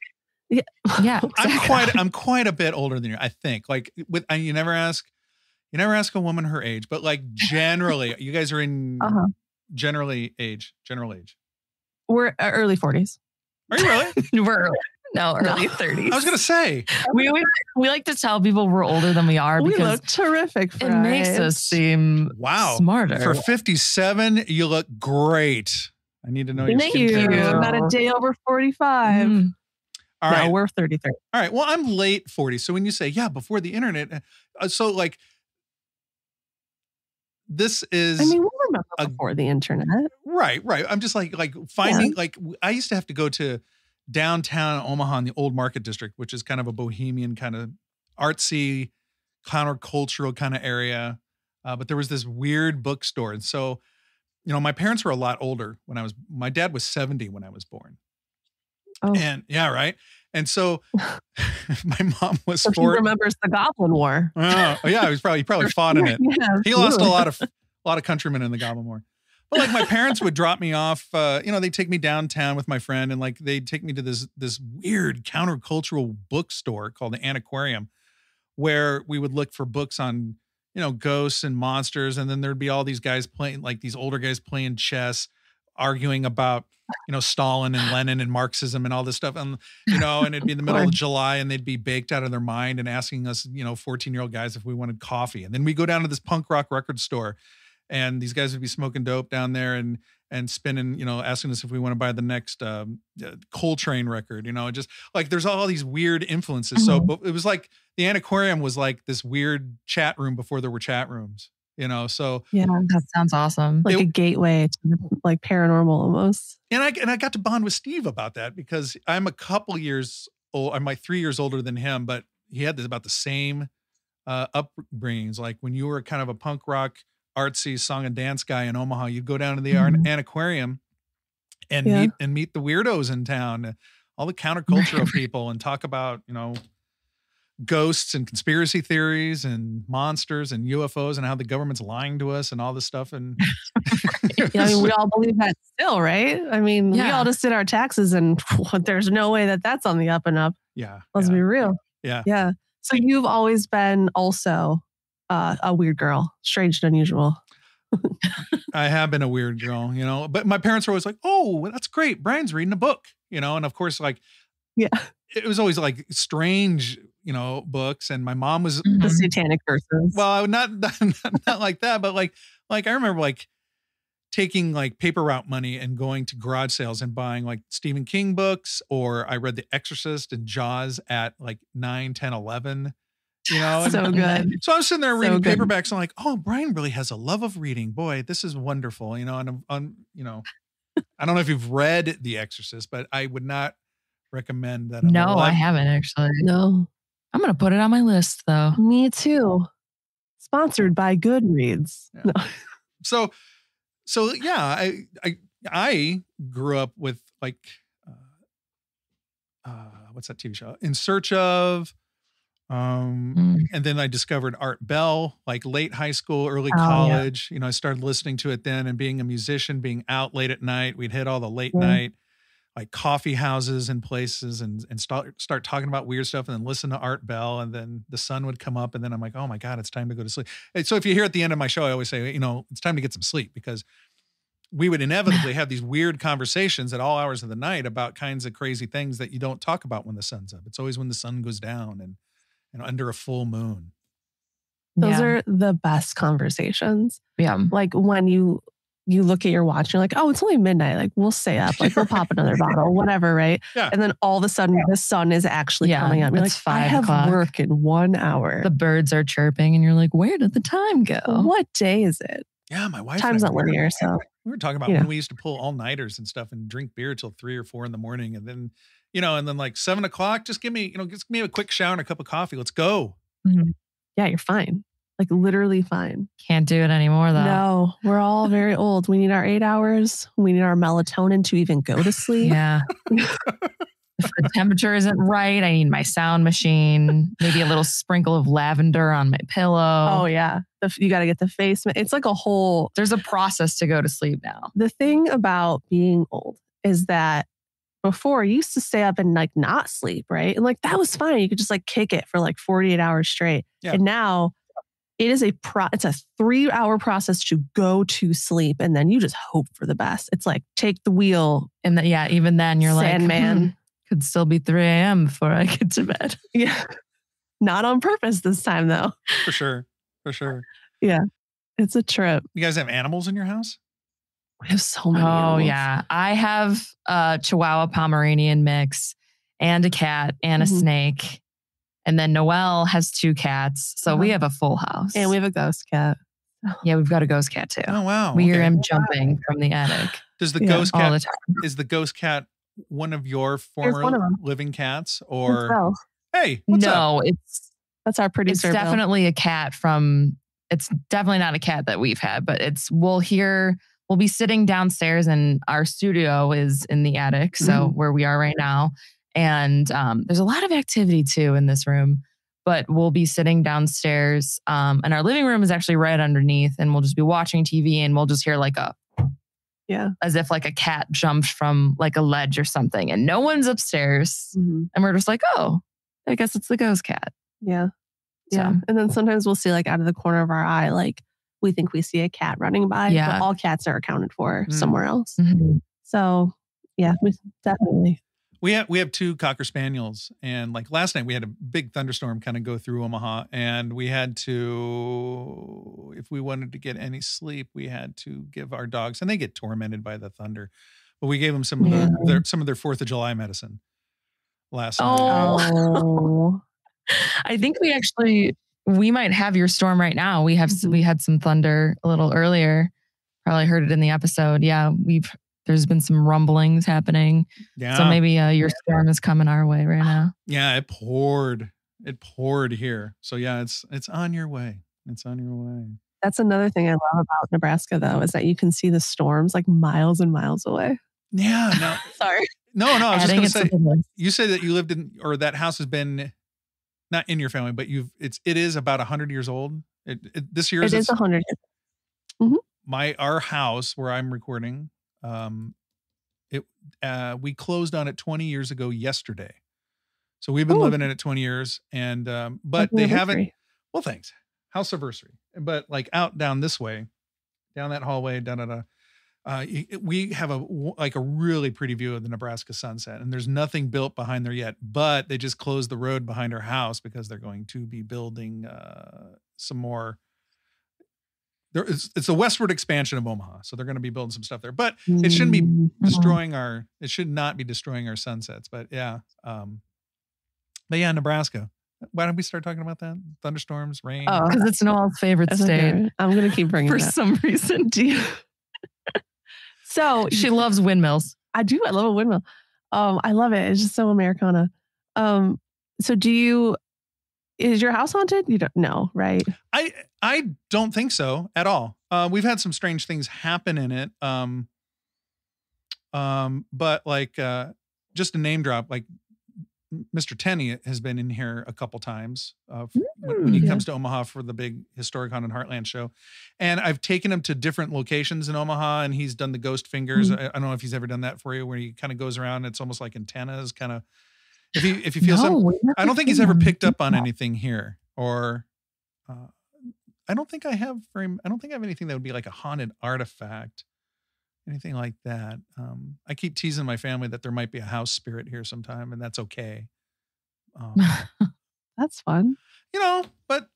Yeah, exactly. I'm quite a bit older than you. I think like you never ask a woman her age, but like generally, you guys are in general age. We're early 40s. Are you really? We're early 30s. I was gonna say we like to tell people we're older than we are because we look terrific. It makes us seem smarter. For 57, you look great. I need to know Thank you. Not a day over 45. All right. No, we're 33. All right. Well, I'm late 40. So when you say, before the internet, so like, this is... I mean, we'll remember before the internet. Right. I'm just like finding, like, I used to have to go to downtown Omaha in the old market district, which is kind of a bohemian, kind of artsy, countercultural kind of area. But there was this weird bookstore. And so, my parents were a lot older my dad was 70 when I was born. Oh. And right. And so my mom was So he remembers the Goblin War. Oh yeah, he probably fought in it. Yeah, He lost a lot of countrymen in the Goblin War. But like my parents would drop me off, they'd take me downtown with my friend, and like they'd take me to this weird countercultural bookstore called the Antiquarium, where we would look for books on, ghosts and monsters. And then there'd be all these guys playing, like these older guys playing chess, arguing about, Stalin and Lenin and Marxism and all this stuff. And, and it'd be in the middle of July and they'd be baked out of their mind and asking us, 14-year-old guys if we wanted coffee. And then we go down to this punk rock record store and these guys would be smoking dope down there and spinning, asking us if we want to buy the next Coltrane record, just like there's all these weird influences. So but it was like the Antiquarium was like this weird chat room before there were chat rooms, so. Yeah, that sounds awesome. Like a gateway to like paranormal almost. And I got to bond with Steve about that because I'm a couple years old. I'm like 3 years older than him, but he had about the same upbringings. Like when you were kind of a punk rock, artsy song and dance guy in Omaha, you'd go down to the Antiquarium and meet the weirdos in town, all the countercultural people, and talk about, ghosts and conspiracy theories and monsters and UFOs and how the government's lying to us and all this stuff. And we all believe that still, right? I mean, we all just did our taxes and there's no way that that's on the up and up. Yeah. Let's be real. Yeah. Yeah. So you've always been also a weird girl, strange and unusual. I have been a weird girl, but my parents were always like, oh, that's great. Brian's reading a book, and of course, like, it was always like strange, books. And my mom was the satanic curses. Well, not like that, but like I remember like taking like paper route money and going to garage sales and buying like Stephen King books, or I read The Exorcist and Jaws at like 9, 10, 11. So good. So I was sitting there reading paperbacks and I'm like, oh, Brian really has a love of reading. Boy, this is wonderful. And I don't know if you've read The Exorcist, but I would not recommend that. No, I haven't actually. No. I'm going to put it on my list though. Me too. Sponsored by Goodreads. Yeah. No. So yeah, I grew up with like, what's that TV show? In Search Of, and then I discovered Art Bell, like late high school, early college. I started listening to it then, and being a musician, being out late at night, we'd hit all the late night, like coffee houses and places and start talking about weird stuff, and then listen to Art Bell, and then the sun would come up, and then I'm like, oh my God, it's time to go to sleep. And so if you hear at the end of my show, I always say, it's time to get some sleep, because we would inevitably have these weird conversations at all hours of the night about kinds of crazy things that you don't talk about when the sun's up. It's always when the sun goes down and under a full moon. Those are the best conversations. Yeah. Like when you look at your watch, you're like, oh, it's only midnight. Like we'll stay up, like we'll pop another bottle, whatever, right? Yeah. And then all of a sudden the sun is actually coming up. You're like, 5 I have o'clock. work in 1 hour. The birds are chirping and you're like, where did the time go? What day is it? Yeah, my wife. Time's not linear, so. We were talking about when we used to pull all-nighters and stuff and drink beer till 3 or 4 in the morning. And then, and then like 7 o'clock, just give me a quick shower and a cup of coffee. Let's go. Mm-hmm. Yeah, you're fine. Like literally fine. Can't do it anymore though. No, we're all very old. We need our 8 hours. We need our melatonin to even go to sleep. Yeah. If the temperature isn't right, I need my sound machine, maybe a little sprinkle of lavender on my pillow. Oh yeah. You got to get the face. It's like a whole. There's a process to go to sleep now. The thing about being old is that before you used to stay up and like not sleep, right? And like that was fine. You could just like kick it for like 48 hours straight. Yeah. And now it is it's a 3-hour process to go to sleep, and then you just hope for the best. It's like take the wheel, and even then you're Sandman. Could still be 3 a.m. before I get to bed. Yeah, not on purpose this time though. For sure. Yeah, it's a trip. You guys have animals in your house? We have so many. Animals. Yeah, I have a Chihuahua Pomeranian mix, and a cat, and a snake. And then Noelle has 2 cats. So we have a full house. And we have a ghost cat. Yeah, we've got a ghost cat too. Oh, wow. We hear him jumping from the attic. Does the ghost cat, all the time. Is the ghost cat one of your former living cats? Or, hey, what's up? That's our producer. It's definitely a cat it's definitely not a cat that we've had, but we'll be sitting downstairs and our studio is in the attic. So where we are right now. And there's a lot of activity too in this room, but we'll be sitting downstairs and our living room is actually right underneath, and we'll just be watching TV and we'll just hear like as if like a cat jumped from like a ledge or something, and no one's upstairs. Mm-hmm. And we're just like, oh, I guess it's the ghost cat. Yeah. Yeah. And then sometimes we'll see like out of the corner of our eye, like we think we see a cat running by, but all cats are accounted for somewhere else. Mm-hmm. So yeah, we definitely. We have 2 Cocker Spaniels, and like last night we had a big thunderstorm kind of go through Omaha, and we had to, if we wanted to get any sleep, we had to give our dogs, and they get tormented by the thunder, but we gave them some of their 4th of July medicine last night. Oh, I think we might have your storm right now. We had some thunder a little earlier. Probably heard it in the episode. Yeah, there's been some rumblings happening. Yeah. So maybe your storm is coming our way right now. Yeah, it poured here. So yeah, it's on your way. It's on your way. That's another thing I love about Nebraska though, is that you can see the storms like miles and miles away. Yeah. No. Sorry. No, I was just going to say, you say that you lived in, or that house has been not in your family, but it is about 100 years old. This year is 100 years. Mm-hmm. Our house where I'm recording, we closed on it 20 years ago yesterday. So we've been living in it 20 years, and but they haven't. Well, thanks, house anniversary. But like out down this way, down that hallway, we have a really pretty view of the Nebraska sunset, and there's nothing built behind there yet. But they just closed the road behind our house because they're going to be building some more. It's a westward expansion of Omaha, so they're going to be building some stuff there. But it shouldn't be destroying it should not be destroying our sunsets. But yeah, Nebraska. Why don't we start talking about that? Thunderstorms, rain. Oh, because it's Noelle's favorite state. Okay. I'm going to keep bringing it for some reason. So she loves windmills. I do. I love a windmill. I love it. It's just so Americana. So is your house haunted? You don't know, right? I don't think so at all. We've had some strange things happen in it. But like, just a name drop, like Mr. Tenney has been in here a couple times when he comes to Omaha for the big Historic Haunted Heartland show. And I've taken him to different locations in Omaha, and he's done the ghost fingers. I don't know if he's ever done that for you, where he kind of goes around and it's almost like antennas kind of, if he feels something. I don't think he's ever picked up on anything here, or I don't think I have anything that would be like a haunted artifact, anything like that. I keep teasing my family that there might be a house spirit here sometime, and that's okay. That's fun. But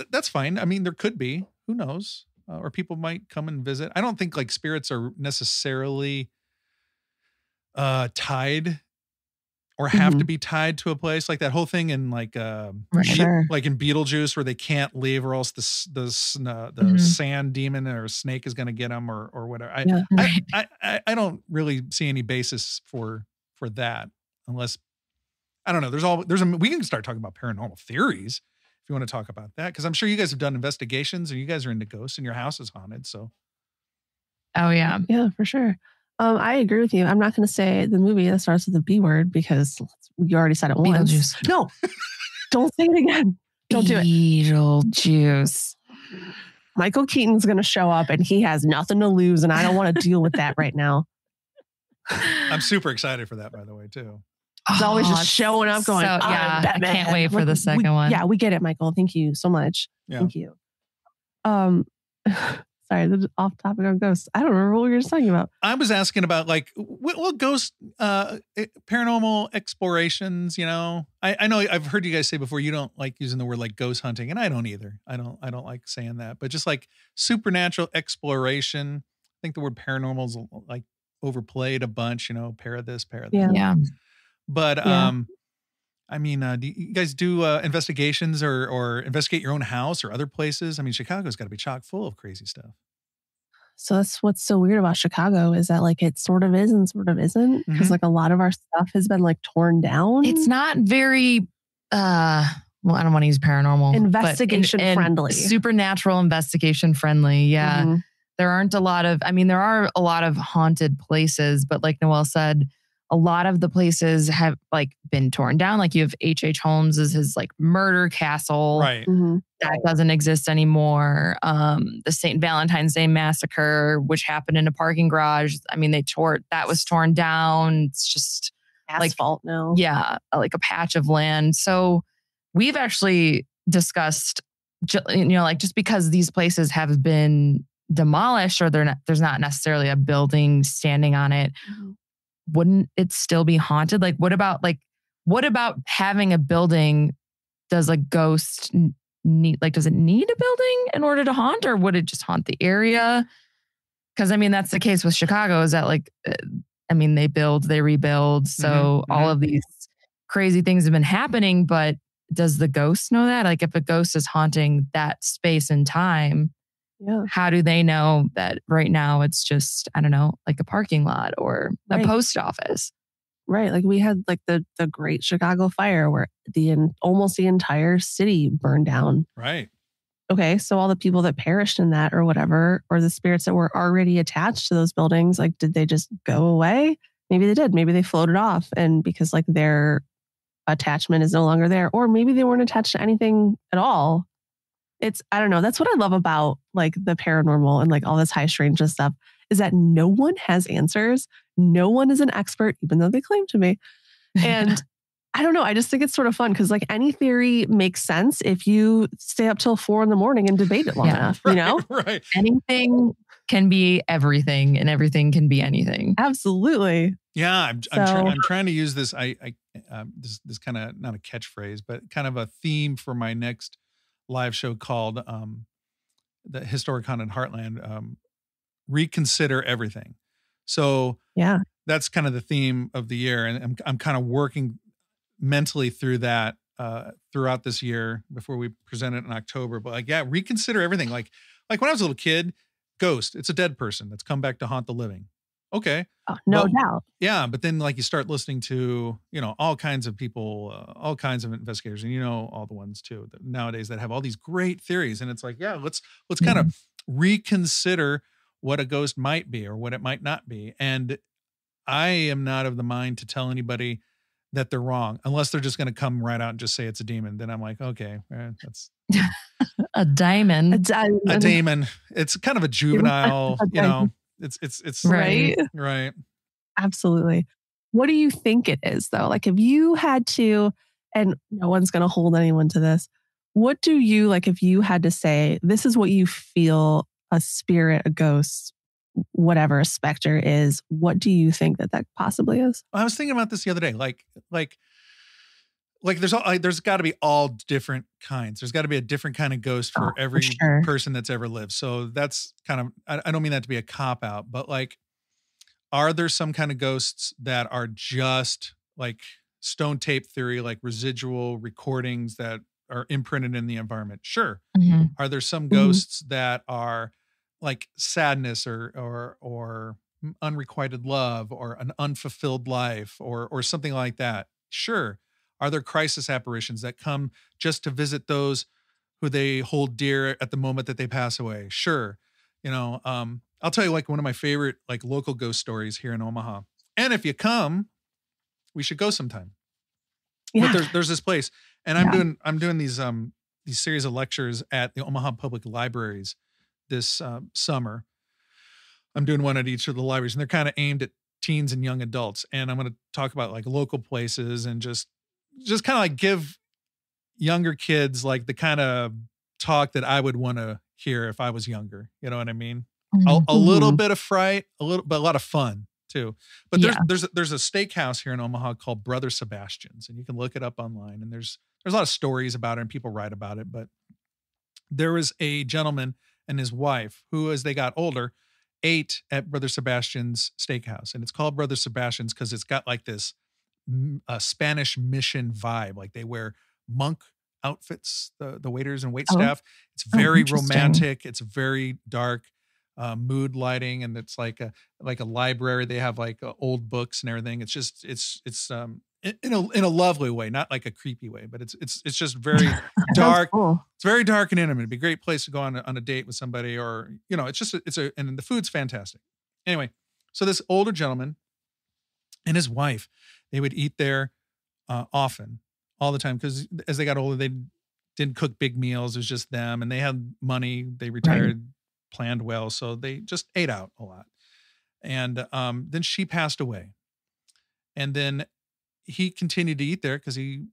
that's fine. I mean, there could be, who knows? Or people might come and visit. I don't think like spirits are necessarily tied or have to be tied to a place, like that whole thing in like like in Beetlejuice, where they can't leave or else the sand demon or snake is going to get them or whatever. I don't really see any basis for that, unless, I don't know. We can start talking about paranormal theories if you want to talk about that, because I'm sure you guys have done investigations, or you guys are into ghosts and your house is haunted. So. Oh yeah. Yeah, for sure. I agree with you. I'm not going to say the movie that starts with the B word, because you already said it once. Beetlejuice. No, don't say it again. Don't do it. Beetlejuice. Michael Keaton's going to show up and he has nothing to lose, and I don't want to deal with that right now. I'm super excited for that, by the way, too. He's always just showing up going, I can't wait for the second one. Yeah, we get it, Michael. Thank you so much. Yeah. Thank you. Sorry, off topic on ghosts. I don't remember what we were just talking about. I was asking about like what ghost paranormal explorations. I know I've heard you guys say before you don't like using the word like ghost hunting, and I don't either. I don't like saying that, but just like supernatural exploration. I think the word paranormal is like overplayed a bunch. Pair of this, pair of that. Yeah. But I mean, do you guys do investigations or investigate your own house or other places? I mean, Chicago's got to be chock full of crazy stuff. So that's what's so weird about Chicago, is that like it sort of is and sort of isn't, because like a lot of our stuff has been like torn down. It's not very, I don't want to use paranormal. Investigation friendly. Supernatural investigation friendly. Yeah. Mm-hmm. There are a lot of haunted places, but like Noelle said, a lot of the places have like been torn down. Like you have H.H. Holmes is his like murder castle. Right. That doesn't exist anymore. The St. Valentine's Day massacre, which happened in a parking garage. I mean, that was torn down. It's just Asphalt now. Yeah. Like a patch of land. So we've actually discussed, like just because these places have been demolished or there's not necessarily a building standing on it, wouldn't it still be haunted? Like, what about having a building? Does a ghost does it need a building in order to haunt, or would it just haunt the area? Because I mean, that's the case with Chicago is that they build, they rebuild. So all of these crazy things have been happening, but does the ghost know that? Like if a ghost is haunting that space and time, how do they know that right now it's just, I don't know, like a parking lot or a post office? Right. Like we had like the Great Chicago Fire where almost the entire city burned down. Right. Okay. So all the people that perished in that or whatever, or the spirits that were already attached to those buildings, like did they just go away? Maybe they did. Maybe they floated off and because like their attachment is no longer there, or maybe they weren't attached to anything at all. I don't know. That's what I love about like the paranormal and like all this high strangeness stuff is that no one has answers. No one is an expert, even though they claim to be. And I don't know. I just think it's sort of fun because like any theory makes sense if you stay up till 4 a.m. and debate it long enough, you know? Right. Anything can be everything and everything can be anything. Absolutely. Yeah. I'm trying to use this. This kind of not a catchphrase, but kind of a theme for my next live show called the Historic Haunted Heartland, Reconsider Everything. So that's kind of the theme of the year. And I'm kind of working mentally through that throughout this year before we present it in October. But like, reconsider everything. Like when I was a little kid, ghost, it's a dead person that's come back to haunt the living. Okay. Oh, no doubt. Yeah. But then like you start listening to, all kinds of people, all kinds of investigators, and all the ones too nowadays that have all these great theories. And it's like, let's kind of reconsider what a ghost might be or what it might not be. And I am not of the mind to tell anybody that they're wrong, unless they're just going to come right out and just say it's a demon. Then I'm like, okay, that's a daemon. A daemon. It's kind of a juvenile, it's right. Right. Absolutely. What do you think it is though? Like if you had to, and no one's going to hold anyone to this, what do you like if you had to say, this is what you feel a spirit, a ghost, whatever a specter is, what do you think that possibly is? I was thinking about this the other day. Like there's got to be all different kinds. There's got to be a different kind of ghost for every person that's ever lived. So that's kind of, I don't mean that to be a cop out, but like, are there some kind of ghosts that are just like stone tape theory, like residual recordings that are imprinted in the environment? Sure. Are there some ghosts that are like sadness or unrequited love or an unfulfilled life or something like that? Sure. Are there crisis apparitions that come just to visit those who they hold dear at the moment that they pass away? Sure. I'll tell you like one of my favorite like local ghost stories here in Omaha. And if you come, we should go sometime. Yeah. But there's this place, and I'm doing these series of lectures at the Omaha Public Libraries this summer. I'm doing one at each of the libraries, and they're kind of aimed at teens and young adults. And I'm going to talk about like local places and just kind of like give younger kids like the kind of talk that I would want to hear if I was younger. You know what I mean? A little bit of fright, but a lot of fun too. But there's a steakhouse here in Omaha called Brother Sebastian's, and you can look it up online. And there's a lot of stories about it, and people write about it. But there was a gentleman and his wife who, as they got older, ate at Brother Sebastian's steakhouse, and it's called Brother Sebastian's because it's got like this Spanish mission vibe. Like they wear monk outfits, the waiters and wait staff. It's very romantic. It's very dark. Mood lighting, and it's like a library. They have like old books and everything. It's just it's in a lovely way, not like a creepy way, but it's just very dark. Cool. It's very dark and intimate. It'd be a great place to go on a date with somebody, or and the food's fantastic. Anyway, so this older gentleman and his wife. They would eat there often, all the time, because as they got older, they didn't cook big meals. It was just them, and they had money. They retired, planned well, so they just ate out a lot. And then she passed away, and then he continued to eat there because he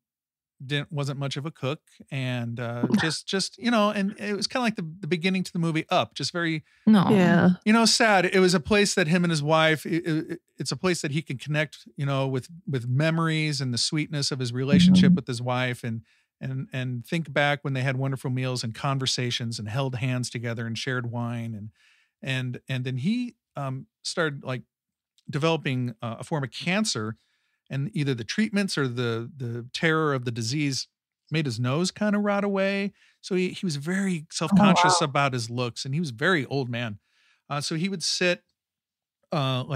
wasn't much of a cook, and just and it was kind of like the beginning to the movie Up, just very sad. It was a place that him and his wife, it's a place that he can connect with memories and the sweetness of his relationship with his wife, and think back when they had wonderful meals and conversations and held hands together and shared wine, and then he started like developing a form of cancer. And either the treatments or the terror of the disease made his nose kind of rot away. So he was very self-conscious about his looks, and he was a very old man. So he would sit at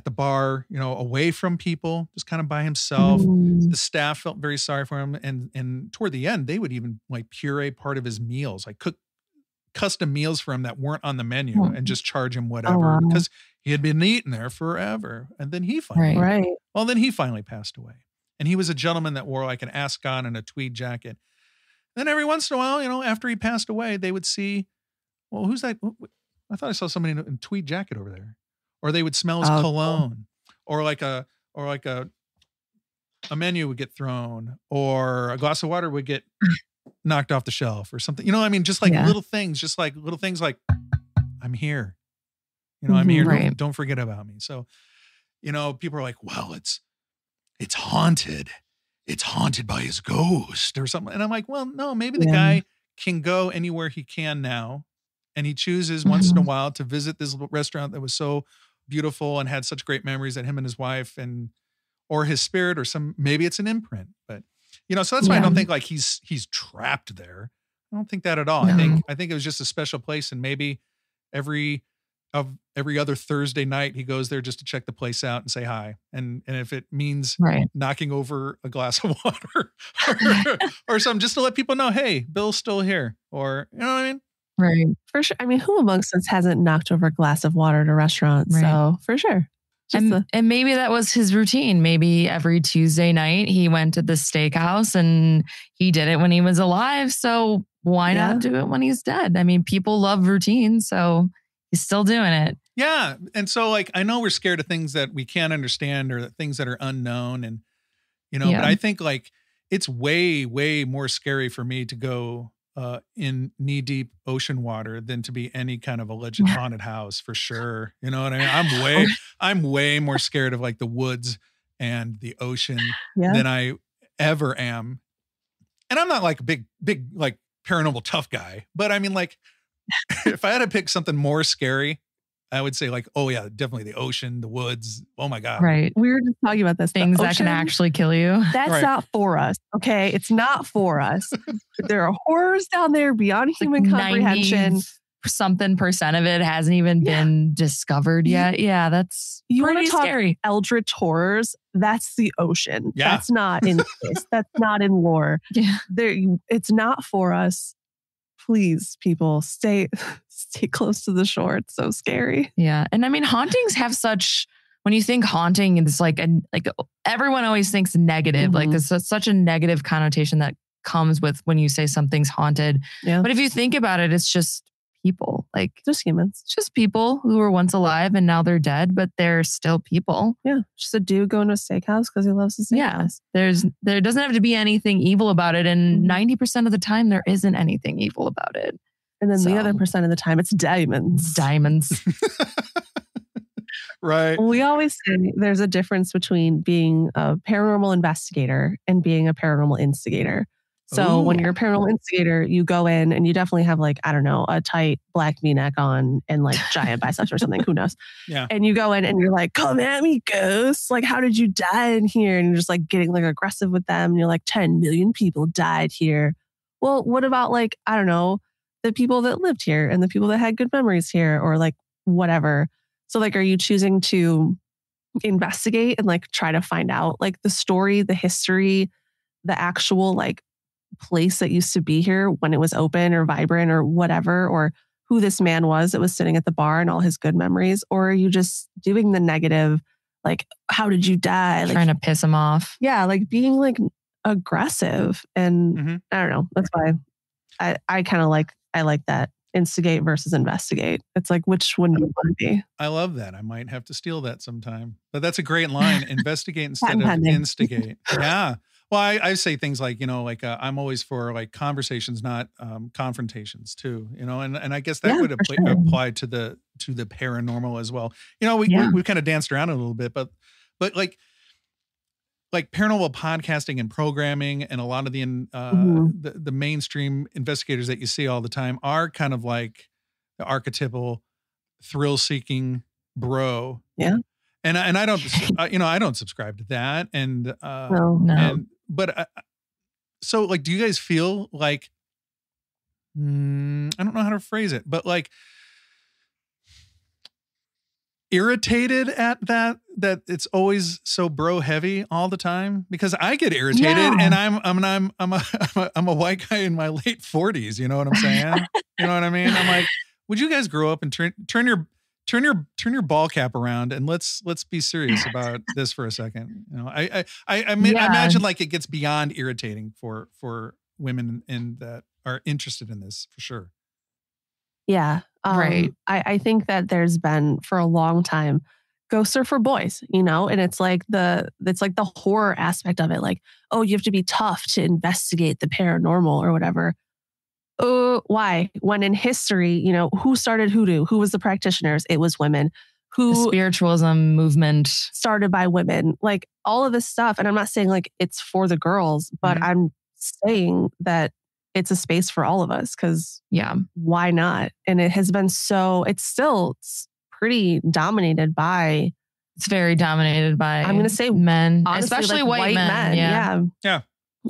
the bar, away from people, just kind of by himself. The staff felt very sorry for him. And toward the end, they would even like puree part of his meals, like cook custom meals for him that weren't on the menu and just charge him whatever because he had been eating there forever. And then he finally passed away. And he was a gentleman that wore like an ascot and a tweed jacket. Then every once in a while, after he passed away, they would see, well, who's that? I thought I saw somebody in a tweed jacket over there. Or they would smell his cologne, or like a menu would get thrown, or a glass of water would get knocked off the shelf or something. Just like little things like, I'm here. I'm here. Right. Don't forget about me. So, people are like, well, it's haunted. It's haunted by his ghost or something. And I'm like, well, no, maybe the guy can go anywhere he can now. And he chooses once in a while to visit this restaurant that was so beautiful and had such great memories that him and his wife or his spirit or maybe it's an imprint, but so that's why I don't think like he's trapped there. I don't think that at all. No. I think it was just a special place, and maybe every other Thursday night he goes there just to check the place out and say hi. And if it means knocking over a glass of water or something, just to let people know, hey, Bill's still here, or you know what I mean? Right. For sure. I mean, who amongst us hasn't knocked over a glass of water at a restaurant? Right. So for sure. And maybe that was his routine. Maybe every Tuesday night he went to the steakhouse, and he did it when he was alive. So why not do it when he's dead? I mean, people love routines, so he's still doing it. Yeah. And so like, I know we're scared of things that we can't understand or things that are unknown. And, but I think like it's way, way more scary for me to go in knee-deep ocean water than to be any kind of alleged haunted house, for sure. You know what I mean? I'm way more scared of like the woods and the ocean than I ever am. And I'm not like a big like paranormal tough guy, but I mean like if I had to pick something more scary, I would say like, oh yeah, definitely the ocean, the woods. Oh my God. Right. We were just talking about this. Things that can actually kill you. That's not for us. Okay. It's not for us. There are horrors down there beyond human comprehension. Something% of it hasn't even been discovered yet. Yeah. That's pretty scary. Eldritch horrors. That's the ocean. Yeah. That's not in space. That's not in lore. Yeah. It's not for us. Please, people, stay close to the shore. It's so scary. Yeah. And I mean, hauntings have when you think haunting, it's like everyone always thinks negative. Like there's such a negative connotation that comes with when you say something's haunted. Yeah. But if you think about it, it's just people, like just humans. It's just people who were once alive and now they're dead, but they're still people. Yeah. Just a dude going to a steakhouse because he loves the steakhouse. Yeah. There doesn't have to be anything evil about it. And 90% of the time there isn't anything evil about it. And then the other percent of the time it's diamonds. Right. We always say there's a difference between being a paranormal investigator and being a paranormal instigator. So when you're a paranormal instigator, you go in and you definitely have like, I don't know, a tight black V-neck on and like giant biceps or something. Who knows? Yeah. And you go in and you're like, come at me, ghosts. Like, how did you die in here? And you're just like getting like aggressive with them. And you're like, 10 million people died here. Well, what about like, I don't know, the people that lived here and the people that had good memories here or like whatever. So like, are you choosing to investigate and like try to find out like the story, the history, the actual like place that used to be here when it was open or vibrant or whatever, or who this man was that was sitting at the bar and all his good memories? Or are you just doing the negative like, how did you die? Like, Trying to piss him off. yeah, like being like aggressive. And Mhm. I don't know. That's why I kind of like, I like that instigate versus investigate. It's like, which one do you want to be? I love that. I might have to steal that sometime. But that's a great line. Investigate instead Patent of pending. instigate. Yeah. Well, I say things like, like I'm always for like conversations, not confrontations too, and I guess that Yeah, would for sure. apply to the paranormal as well. We kind of danced around a little bit, but like paranormal podcasting and programming and a lot of the mainstream investigators that you see all the time are kind of like the archetypal thrill-seeking bro. Yeah. And I don't, I don't subscribe to that. And, No. But so like, do you guys feel like, I don't know how to phrase it, but like irritated at that it's always so bro heavy all the time? Because I get irritated and I'm a white guy in my late 40s. You know what I'm saying? You know what I mean? I'm like, would you guys grow up and turn your ball cap around and let's be serious about this for a second. I imagine like it gets beyond irritating for women and that are interested in this for sure. Yeah. Right. I think that there's been for a long time ghosts are for boys, and it's like the horror aspect of it. Like, oh, you have to be tough to investigate the paranormal or whatever. Why? When in history, who started hoodoo? Who was the practitioners? It was women. The spiritualism movement started by women. Like all of this stuff. And I'm not saying like it's for the girls, but I'm saying that it's a space for all of us because why not? And it has been it's pretty dominated by. It's very dominated by. I'm going to say men, honestly, especially like white men. Yeah.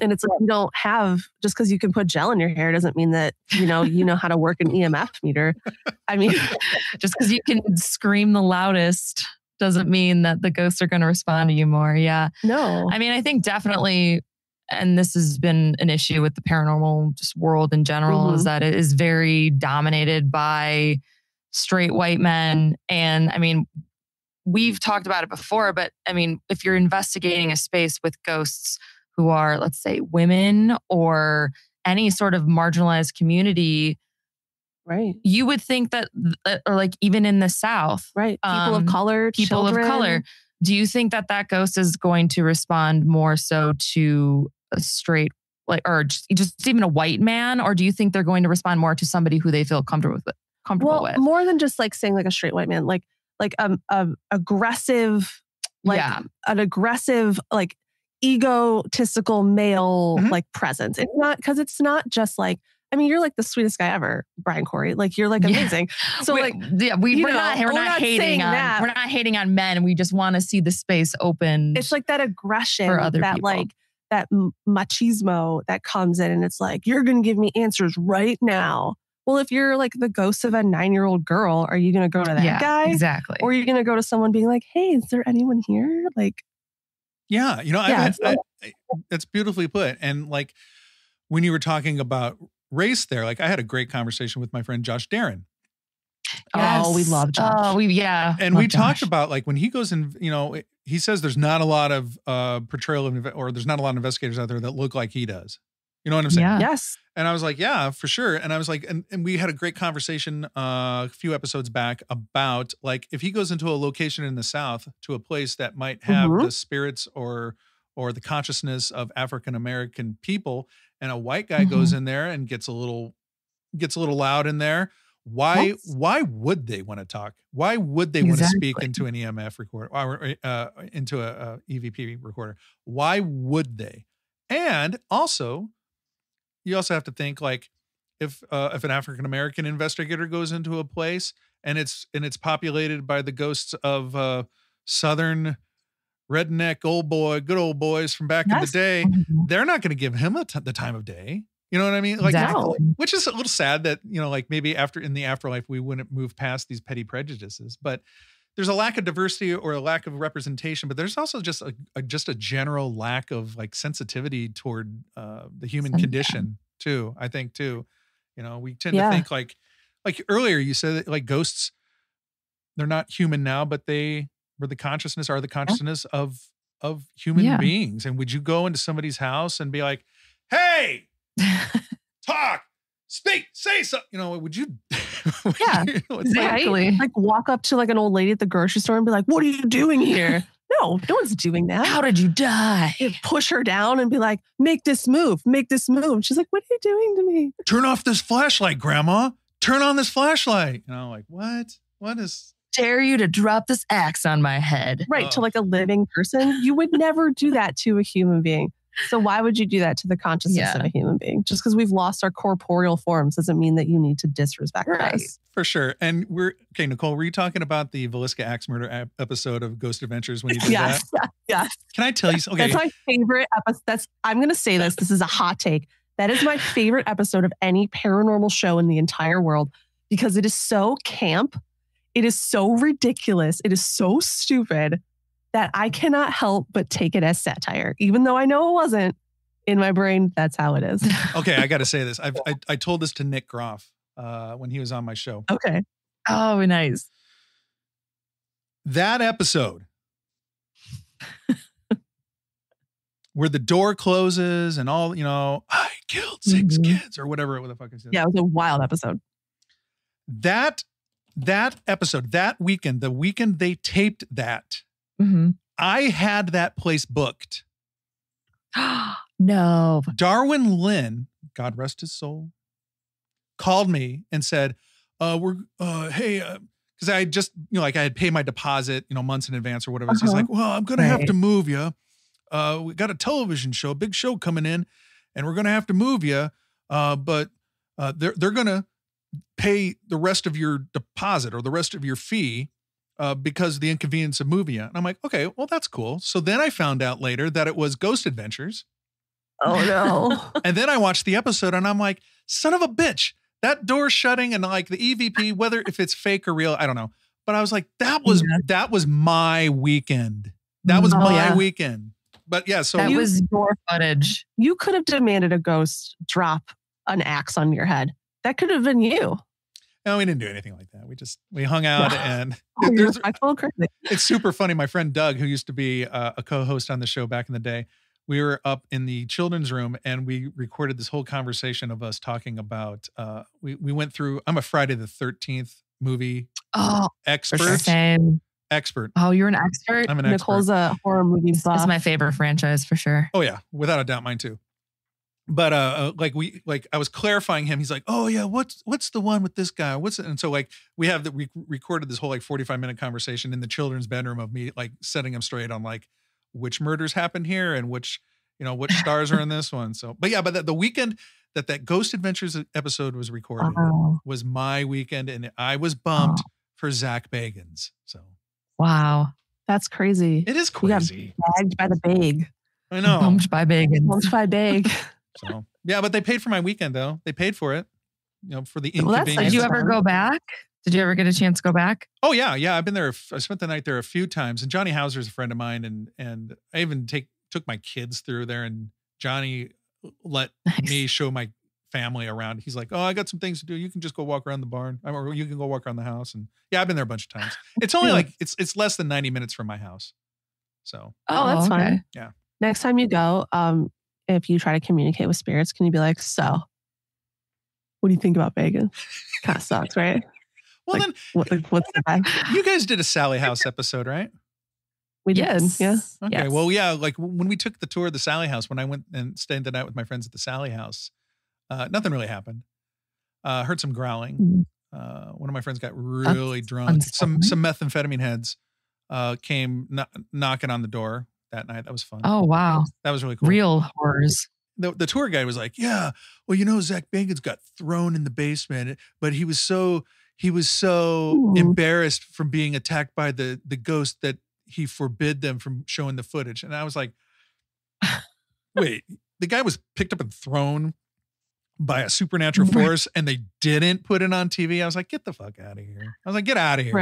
And it's like you don't have, just because you can put gel in your hair doesn't mean that, you know how to work an EMF meter. I mean, just because you can scream the loudest doesn't mean that the ghosts are going to respond to you more. Yeah. No. I mean, I think definitely, and this has been an issue with the paranormal just world in general, is that it is very dominated by straight white men. And I mean, we've talked about it before, but I mean, if you're investigating a space with ghosts who are, let's say, women or any sort of marginalized community, right? You would think that, or like even in the South, right? People of color, children. of color. Do you think that ghost is going to respond more so to a straight, like, or just even a white man, or do you think they're going to respond more to somebody who they feel comfortable with? More than just like saying like a straight white man, like aggressive, an aggressive like egotistical male like presence. It's not, because it's not just like, I mean, you're like the sweetest guy ever, Brian Corey. Like you're like amazing. So we're not hating on men. We just want to see the space open. It's like that aggression for other that people. Like that machismo that comes in, and it's like, you're going to give me answers right now. Well, if you're like the ghost of a 9-year-old girl, are you going to go to that guy? Exactly. Or are you going to go to someone being like, hey, is there anyone here? Like, yeah, that's beautifully put. And like when you were talking about race there, like I had a great conversation with my friend Josh Darren. Yes. Oh, we love Josh. And we talked about like when he goes in, he says there's not a lot of portrayal of, or there's not a lot of investigators out there that look like he does. You know what I'm saying? Yeah. Yes. And I was like, yeah, for sure. And I was like, and we had a great conversation a few episodes back about like, if he goes into a location in the South to a place that might have the spirits or the consciousness of African-American people, and a white guy goes in there and gets a little loud in there. Why would they want to talk? Why would they want to speak into an EMF recorder or into a EVP recorder? Why would they? And also, you also have to think like if an African-American investigator goes into a place and it's populated by the ghosts of Southern redneck good old boys from back in the day, they're not going to give him the time of day. You know what I mean? Like, which is a little sad that, like maybe in the afterlife, we wouldn't move past these petty prejudices, but there's a lack of diversity or a lack of representation, but there's also just a general lack of like sensitivity toward the human condition too. I think too, we tend to think like earlier you said that like ghosts, they're not human now, but they the consciousness of human beings. And would you go into somebody's house and be like, hey, talk, speak, say something? You know, would you? Yeah, exactly. Like walk up to like an old lady at the grocery store and be like, what are you doing here? No one's doing that. How did you die? You'd push her down and be like, make this move. And she's like, what are you doing to me? Turn off this flashlight, Grandma. Turn on this flashlight. You know, like, what? What is... Dare you to drop this axe on my head? Right, to like a living person. You would never do that to a human being. So why would you do that to the consciousness of a human being? Just because we've lost our corporeal forms doesn't mean that you need to disrespect us. For sure. And okay, Nicole, were you talking about the Villisca Axe Murder episode of Ghost Adventures when you did that? Yes. Can I tell you? Okay. That's my favorite episode. I'm going to say this. This is a hot take. That is my favorite episode of any paranormal show in the entire world because it is so camp. It is so ridiculous. It is so stupid that I cannot help but take it as satire. Even though I know it wasn't, in my brain, that's how it is. Okay, I got to say this. I told this to Nick Groff when he was on my show. Okay. Oh, nice. That episode where the door closes and all, you know, I killed 6 kids or whatever the fuck is it. Yeah, it was a wild episode. That episode, that weekend, the weekend they taped that, I had that place booked. No. Darwin Lynn, God rest his soul, called me and said, hey, because I just, you know, like I had paid my deposit, you know, months in advance or whatever. So he's like, well, I'm going to have to move you. We got a television show, a big show coming in, and we're going to have to move you. But they're going to pay the rest of your deposit or the rest of your fee because of the inconvenience of moving you. And I'm like, okay, well, that's cool. So then I found out later that it was Ghost Adventures. Oh, no. And then I watched the episode and I'm like, son of a bitch, that door shutting and like the EVP, whether if it's fake or real, I don't know. But I was like, that was my weekend. That was my weekend. But yeah, so that was your footage. You could have demanded a ghost drop an axe on your head. That could have been you. No, we didn't do anything like that. We hung out and it's super funny. My friend Doug, who used to be a co-host on the show back in the day, we were up in the children's room and we recorded this whole conversation of us talking about, we went through, I'm a Friday the 13th movie expert. Same. Expert. Oh, you're an expert? I'm an expert. Nicole's a horror movie buff. That's my favorite franchise for sure. Oh yeah, without a doubt, mine too. But I was clarifying him. He's like, oh yeah, what's the one with this guy? What's it? And so like we recorded this whole like 45-minute conversation in the children's bedroom of me like setting him straight on like which murders happened here and which stars are in this one. So, but yeah, but the weekend that Ghost Adventures episode was recorded was my weekend, and I was bumped for Zach Bagans. So, wow, that's crazy. It is crazy. You got bagged by the bag. I know. Bumped by Bagans. Bumped by bag. So yeah, but they paid for my weekend though. They paid for it, you know, for the inconvenience. Did you ever go back? Did you ever get a chance to go back? Oh yeah. I've been there. I spent the night there a few times, and Johnny Hauser is a friend of mine, and I even took my kids through there, and Johnny let me show my family around. He's like, oh, I got some things to do. You can just go walk around the barn, or you can go walk around the house. And yeah, I've been there a bunch of times. It's only like it's less than 90 minutes from my house. So that's fine. Yeah. Next time you go, if you try to communicate with spirits, can you be like, so what do you think about bacon? Kind of sucks, right? Well, like, then what's the bag? You guys did a Sally House episode, right? We did. Yeah. Okay. Yes. Well, yeah. Like when we took the tour of the Sally House, when I went and stayed the night with my friends at the Sally House, nothing really happened. Heard some growling. One of my friends got really drunk. Some methamphetamine heads came knocking on the door that night. That was fun. Oh, wow. That was really cool. Real horrors. The tour guide was like, yeah, well, you know, Zach Bagans got thrown in the basement, but he was so embarrassed from being attacked by the ghost that he forbid them from showing the footage. And I was like, wait, the guy was picked up and thrown by a supernatural force and they didn't put it on TV. I was like, get the fuck out of here. I was like, get out of here.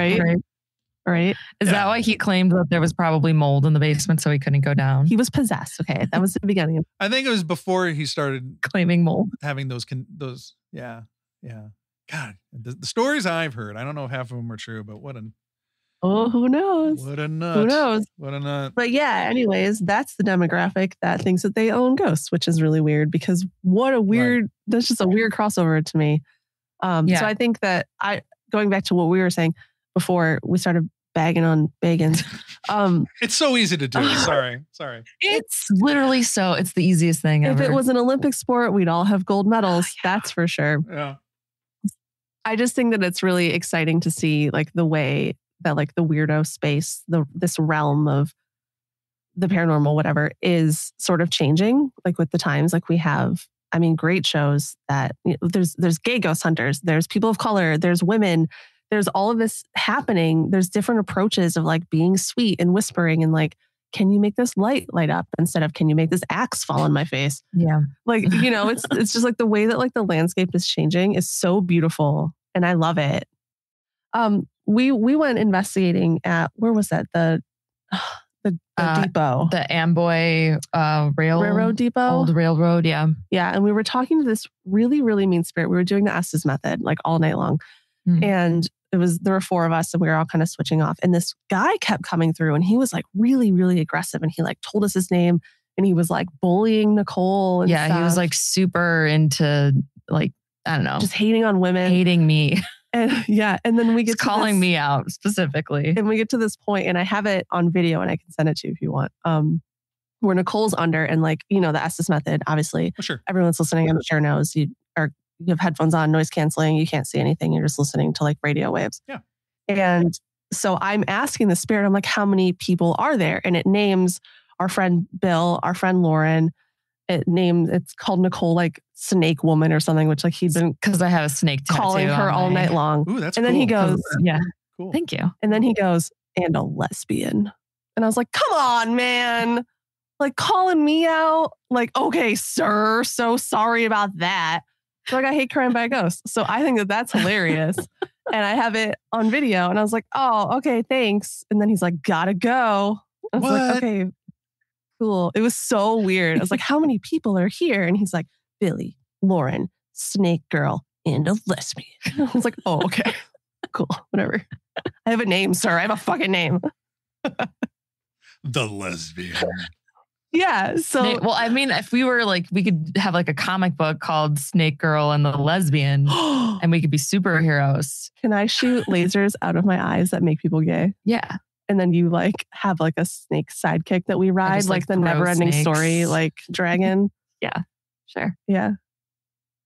Right. Is that why he claimed that there was probably mold in the basement so he couldn't go down? He was possessed. Okay. That was the beginning of I think it was before he started claiming mold. Having those. Yeah. God, the stories I've heard, I don't know if half of them are true, but what an Oh, who knows? What a nut. Who knows? What a nut. But yeah, anyways, that's the demographic that thinks that they own ghosts, which is really weird because what a weird, that's just a weird crossover to me. So I think that going back to what we were saying before we started bagging on Bagans. It's so easy to do. Sorry. It's literally it's the easiest thing ever. If it was an Olympic sport, we'd all have gold medals. That's for sure. Yeah. I just think that it's really exciting to see like the way that like the weirdo space, this realm of the paranormal, whatever, is sort of changing like with the times. Like we have, I mean, great shows that there's gay ghost hunters, there's people of color, there's women, there's all of this happening. There's different approaches of like being sweet and whispering and like, can you make this light up instead of, can you make this axe fall on my face? Yeah. Like, it's just like the way that like the landscape is changing is so beautiful. And I love it. We went investigating at, where was that? The depot. The Amboy Railroad Depot. Old railroad, yeah. Yeah. And we were talking to this really, really mean spirit. We were doing the Estes method like all night long. Mm-hmm. And there were 4 of us and we were all kind of switching off. And this guy kept coming through and he was like really, really aggressive. And he like told us his name and he was like bullying Nicole. And stuff. He was like super into like, I don't know. Just hating on women. Hating me. And and then we get to calling me out specifically. And we get to this point and I have it on video and I can send it to you if you want. Where Nicole's under and like, the Estes method, obviously. For sure. Everyone's listening, I'm sure knows you have headphones on, noise canceling, you can't see anything, you're just listening to like radio waves. Yeah. And so I'm asking the spirit, I'm like, how many people are there? And it names our friend Bill, our friend Lauren. It's called Nicole, like Snake Woman or something, which like he'd been because I have a snake tattoo calling her all night long. Ooh, that's and then cool. he goes, yeah, cool. Thank you. And then he goes, and a lesbian. And I was like, come on, man. Like calling me out. Like, okay, sir. So sorry about that. So like, I hate crying by a ghost. So I think that that's hilarious. And I have it on video. And I was like, oh, okay, thanks. And then he's like, gotta go. I was like, okay, cool. It was so weird. I was like, how many people are here? And he's like, Billy, Lauren, Snake Girl, and a lesbian. I was like, oh, okay, cool, whatever. I have a name, sir. I have a fucking name. The lesbian. Yeah. So, well, I mean, if we were like, we could have like a comic book called Snake Girl and the Lesbian, and we could be superheroes. Can I shoot lasers out of my eyes that make people gay? Yeah. And then you like have like a snake sidekick that we ride, just, like the never ending story, like dragon. Yeah. Sure. Yeah.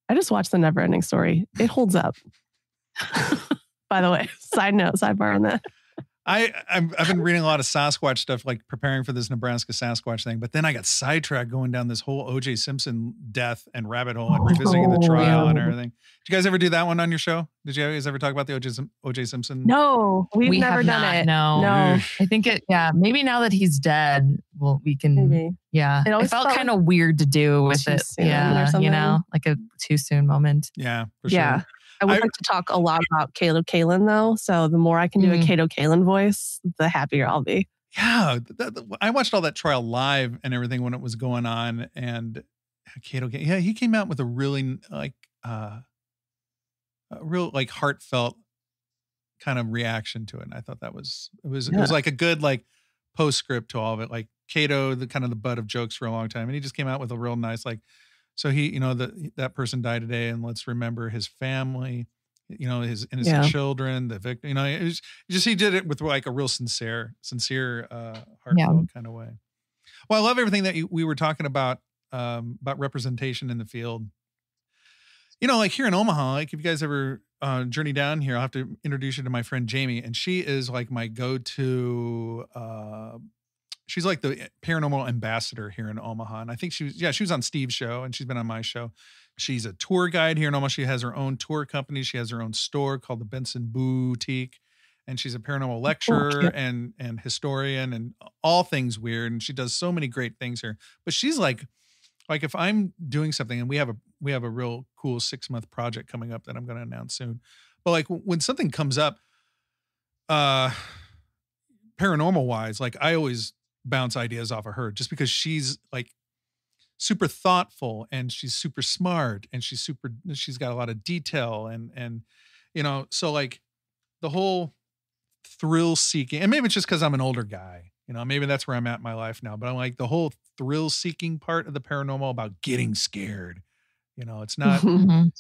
I just watched the never ending story. It holds up. By the way, sidebar on that. I've been reading a lot of Sasquatch stuff, like preparing for this Nebraska Sasquatch thing. But then I got sidetracked going down this whole O.J. Simpson death and rabbit hole and revisiting the trial and everything. Did you guys ever do that one on your show? Did you guys ever talk about the O.J. Simpson? No, we never done not, it. No. I think maybe now that he's dead, well, we can. Maybe. Yeah. It felt kind of weird to do with it. Yeah. Like a too soon moment. Yeah, for sure. Yeah. I would like to talk a lot about Caleb Kalin, though. So the more I can do a Cato Kalin voice, the happier I'll be. Yeah. I watched all that trial live and everything when it was going on. And Cato, he came out with a really real heartfelt kind of reaction to it. And I thought it was like a good like postscript to all of it. Like Cato, the kind of the butt of jokes for a long time. And he just came out with a real nice like, so he, that person died today, and let's remember his family, his innocent children, the victim. It was just he did it with like a real sincere, heartfelt kind of way. Well, I love everything that we were talking about representation in the field. Like here in Omaha, like if you guys ever journey down here, I'll have to introduce you to my friend Jamie, and she is like my go-to. She's like the paranormal ambassador here in Omaha. And I think she was on Steve's show and she's been on my show. She's a tour guide here in Omaha. She has her own tour company. She has her own store called the Benson Boutique. And she's a paranormal lecturer and historian and all things weird. And she does so many great things here. But she's like if I'm doing something and we have a real cool 6-month project coming up that I'm going to announce soon. But like when something comes up, paranormal wise, like I always bounce ideas off of her just because she's like super thoughtful and she's super smart and she's got a lot of detail and so like the whole thrill seeking, and maybe it's just because I'm an older guy, maybe that's where I'm at in my life now, but I'm like the whole thrill seeking part of the paranormal about getting scared. It's not,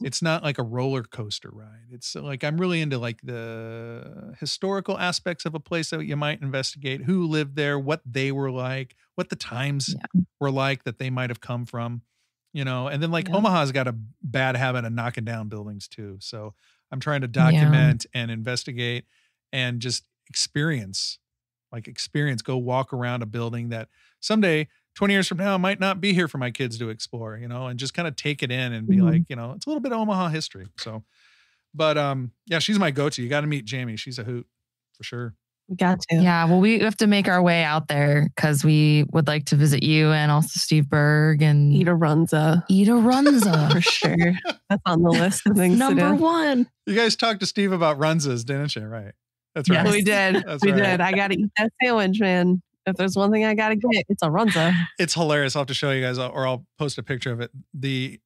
it's not like a roller coaster ride. It's like, I'm really into like the historical aspects of a place that you might investigate, who lived there, what they were like, what the times were like that they might've come from, and then like Omaha's got a bad habit of knocking down buildings too. So I'm trying to document and investigate and just experience, go walk around a building that someday 20 years from now might not be here for my kids to explore, and just kind of take it in and be like, it's a little bit of Omaha history. So, but yeah, she's my go-to. You got to meet Jamie. She's a hoot for sure. We got to. Yeah. Well, we have to make our way out there because we would like to visit you and also Steve Berg and eat a runza. For sure. That's on the list of things Number to do. one. You guys talked to Steve about runzas, didn't you? Right. That's right. Yes, we did. We right. did. I got to eat that sandwich, man. If there's one thing I got to get, it's a runza. It's hilarious. I'll have to show you guys, or I'll post a picture of it. The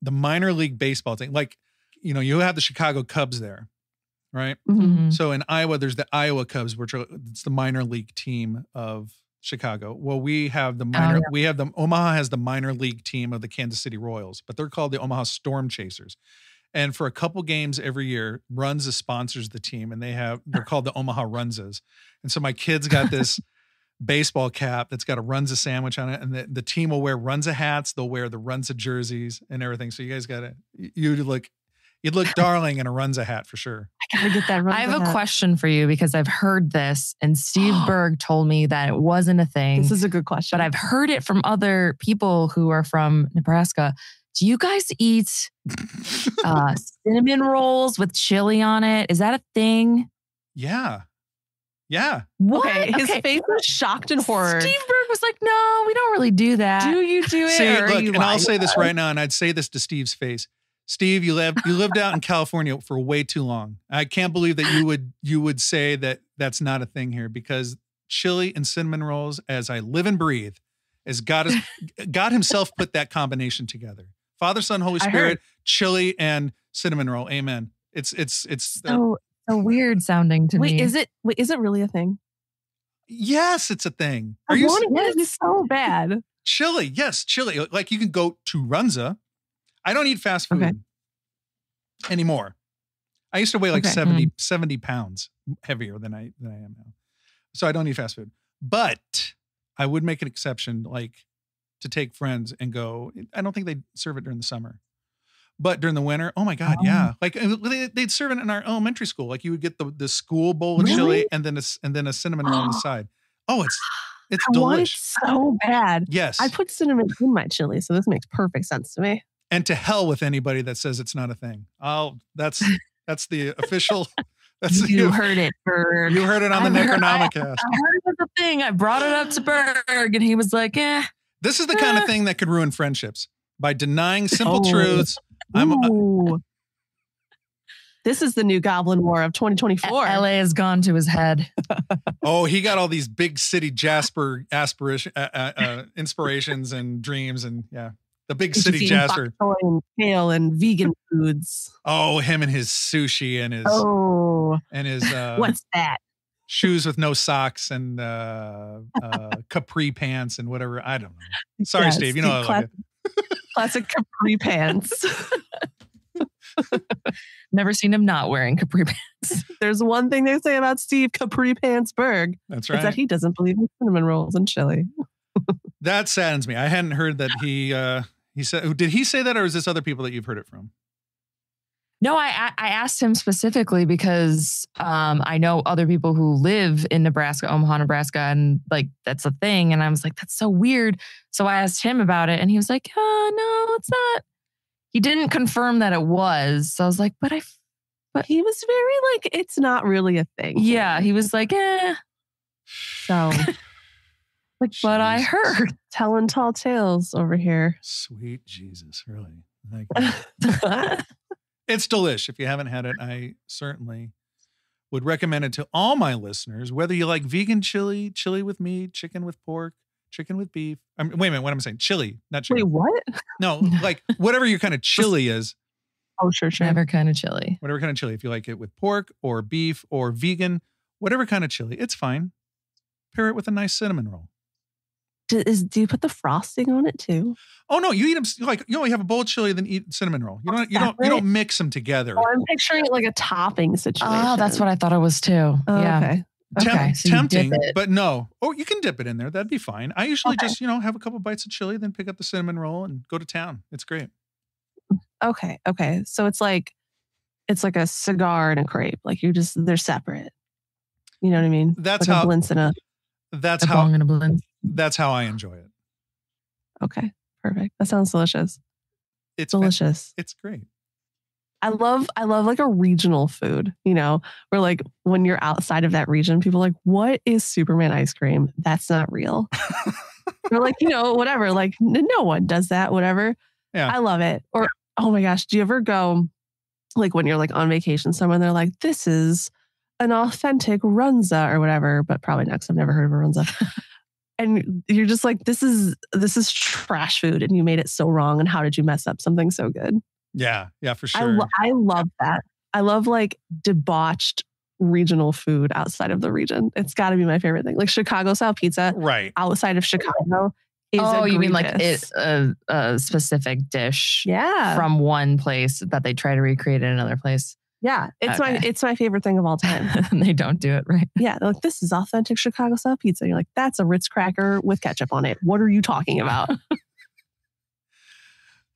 minor league baseball thing, like, you have the Chicago Cubs there, right? Mm-hmm. So in Iowa, there's the Iowa Cubs, which it's the minor league team of Chicago. Well, we have Omaha has the minor league team of the Kansas City Royals, but they're called the Omaha Storm Chasers. And for a couple games every year, Runza sponsors the team, and they're called the Omaha Runzas. And so my kids got this baseball cap that's got a Runza sandwich on it, and the team will wear Runza hats. They'll wear the Runza jerseys and everything. So you guys you'd look darling in a Runza hat for sure. I gotta get that Runza I have a hat. question for you because I've heard this, and Steve Berg told me that it wasn't a thing. This is a good question. But I've heard it from other people who are from Nebraska. Do you guys eat cinnamon rolls with chili on it? Is that a thing? Yeah. What? Okay, his face was shocked and horror. Steve Berg was like, "No, we don't really do that." Do you do it? See, or look, are you and I'll lying say this about it? right now, and I'd say this to Steve's face. Steve, you lived out in California for way too long. I can't believe that you would say that that's not a thing here, because chili and cinnamon rolls, as I live and breathe, as God himself put that combination together. Father, Son, Holy Spirit, chili and cinnamon roll. Amen. It's so weird sounding to me. Is it really a thing? Yes, it's a thing. I want to get so bad. Chili? Yes, chili. Like, you can go to Runza. I don't eat fast food anymore. I used to weigh like 70 pounds heavier than I am now. So I don't eat fast food. But I would make an exception, like, to take friends and go. I don't think they serve it during the summer, but during the winter, oh my God, yeah. Like, they'd serve it in our elementary school. Like, you would get the school bowl of chili and then a cinnamon roll on the side. Oh, it's I want it delicious. so bad. Yes. I put cinnamon in my chili, so this makes perfect sense to me. And to hell with anybody that says it's not a thing. That's the official. You heard it, Berg. You heard it on the Necronomicast. I heard it was a thing. I brought it up to Berg, and he was like, "Eh." This is the kind of thing that could ruin friendships by denying simple truths. This is the new Goblin War of 2024. LA has gone to his head. Oh, he got all these big city Jasper inspirations and dreams, and the big city Jasper. And kale and vegan foods. Oh, him and his sushi and his what's that? Shoes with no socks and capri pants and whatever. I don't know. Sorry, Steve. You know I like it. Classic capri pants. Never seen him not wearing capri pants. There's one thing they say about Steve Capri Pants Berg. That's right. It's that he doesn't believe in cinnamon rolls and chili. That saddens me. I hadn't heard that he said. Did he say that, or is this other people that you've heard it from? No, I asked him specifically because I know other people who live in Nebraska, Omaha, Nebraska, and like that's a thing. And I was like, that's so weird. So I asked him about it, and he was like, no, it's not. He didn't confirm that it was. So I was like, but he was very like, it's not really a thing. Yeah, he was like, eh. So, like, but I heard. Telling tall tales over here. Sweet Jesus, really. It's delish. If you haven't had it, I certainly would recommend it to all my listeners, whether you like vegan chili, chili with meat, chicken with pork, chicken with beef. Wait a minute, what am I saying? Chili, not chili. Wait, what? No, like whatever your kind of chili is. Oh, sure. Whatever kind of chili. Whatever kind of chili. If you like it with pork or beef or vegan Whatever kind of chili, it's fine. Pair it with a nice cinnamon roll. Do you put the frosting on it too? Oh no, you eat them like you only have a bowl of chili, then eat cinnamon roll. You don't mix them together. Oh, I'm picturing it like a topping situation. Oh, that's what I thought it was too. Oh, yeah. Okay. Okay. So Tempting, but no. Oh, you can dip it in there. That'd be fine. I usually just, have a couple bites of chili, then pick up the cinnamon roll and go to town. It's great. Okay. So it's like a cigar and a crepe. Like they're separate. You know what I mean? That's like how. A Blintz and a bong and a blend. That's how I enjoy it. Okay. Perfect. That sounds delicious. It's delicious. It's great. I love like a regional food, where like when you're outside of that region, people are like, what is Superman ice cream? That's not real. Or like, whatever, like no one does that, whatever. Yeah. I love it. Or, oh my gosh, do you ever go like when you're like on vacation somewhere and they're like, this is an authentic runza or whatever, but probably not because I've never heard of a runza. And you're just like, this is trash food and you made it so wrong. And how did you mess up something so good? Yeah, for sure. I love that. I love like debauched regional food outside of the region. It's got to be my favorite thing. Like Chicago style pizza, right? Outside of Chicago is you mean like egregious. a specific dish? Yeah, from one place that they try to recreate in another place. Yeah, it's my favorite thing of all time. And they don't do it right. Yeah, they're like, this is authentic Chicago style pizza. You're like, that's a Ritz cracker with ketchup on it. What are you talking about?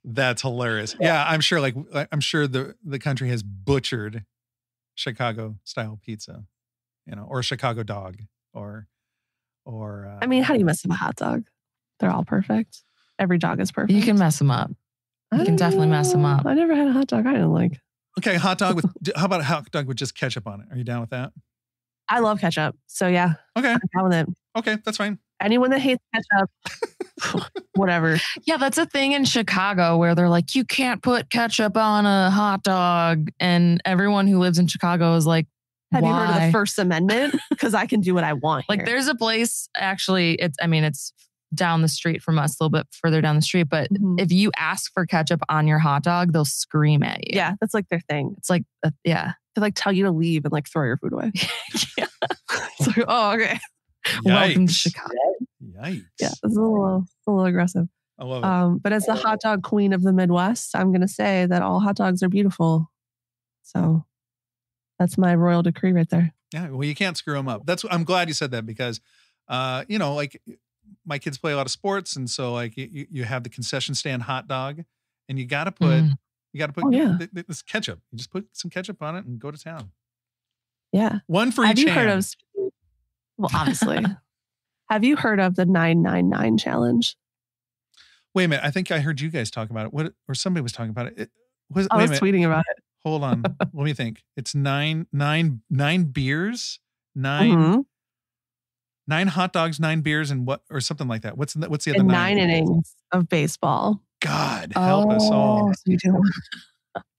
That's hilarious. Yeah, I'm sure the country has butchered Chicago style pizza, or Chicago dog or I mean, how do you mess up a hot dog? They're all perfect. Every dog is perfect. You can mess them up. You can definitely mess them up. I never had a hot dog I didn't like. Okay, hot dog how about a hot dog with just ketchup on it? Are you down with that? I love ketchup. So yeah. Okay. I'm down with it. Okay, that's fine. Anyone that hates ketchup, whatever. Yeah, that's a thing in Chicago where they're like, you can't put ketchup on a hot dog. And everyone who lives in Chicago is like, have why? you heard of the First Amendment? Because I can do what I want. Like there's a place, actually, it's down the street from us, a little bit further down the street. But if you ask for ketchup on your hot dog, they'll scream at you. Yeah, that's like their thing. It's like, yeah. They like tell you to leave and like throw your food away. Yeah. It's like, oh, okay. Yikes. Welcome to Chicago. Yikes. Yeah, it's a little aggressive. I love it. But as the hot dog queen of the Midwest, I'm going to say that all hot dogs are beautiful. So that's my royal decree right there. Yeah, well, you can't screw them up. I'm glad you said that because, like my kids play a lot of sports, and so like you have the concession stand hot dog, and you got to put this ketchup. You just put some ketchup on it and go to town. Yeah, one for each hand. Well, obviously. Have you heard of the 999 challenge? Wait a minute. I think I heard you guys talk about it. Or somebody was talking about it. I was tweeting about it. Hold on. Let me think. It's nine beers, nine hot dogs, 9 beers, and what, or something like that. What's the other and 9 innings of baseball? God help us all. So you do.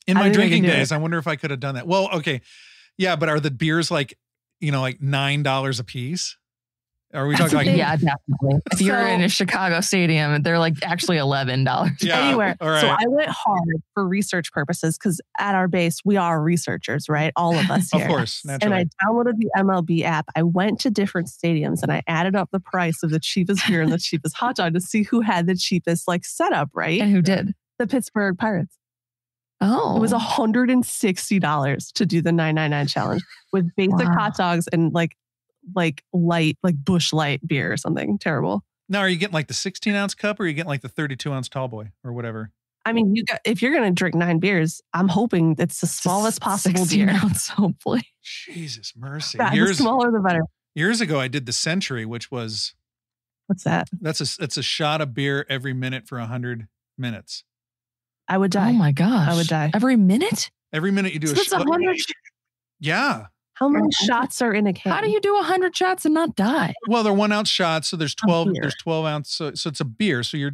In my drinking days, I wonder if I could have done that. Well, okay. Yeah, but are the beers like $9 a piece? Are we talking like yeah, definitely. If you're in a Chicago stadium, they're like actually $11. Yeah, anywhere. All right. So I went hard for research purposes because at our base we are researchers, right? All of us here. Of course, naturally. And I downloaded the MLB app. I went to different stadiums and I added up the price of the cheapest beer and the cheapest hot dog to see who had the cheapest setup, right? And who did? The Pittsburgh Pirates. Oh, it was $160 to do the 999 challenge with basic hot dogs and like light, Busch Light beer or something terrible. Now, are you getting the 16-ounce cup or are you getting the 32-ounce tall boy or whatever? I mean, if you're going to drink 9 beers, I'm hoping it's the smallest possible beer. Ounce, hopefully. Jesus mercy. Yeah, the smaller the better. Years ago, I did the Century, which was... What's that? It's a shot of beer every minute for 100 minutes. I would die. Oh my gosh. I would die. Every minute? Every minute you do so that's 100. Yeah. How many shots are in a can? How do you do 100 shots and not die? Well, they're 1 ounce shots, so there's 12. There's 12 ounce, so it's a beer. So you're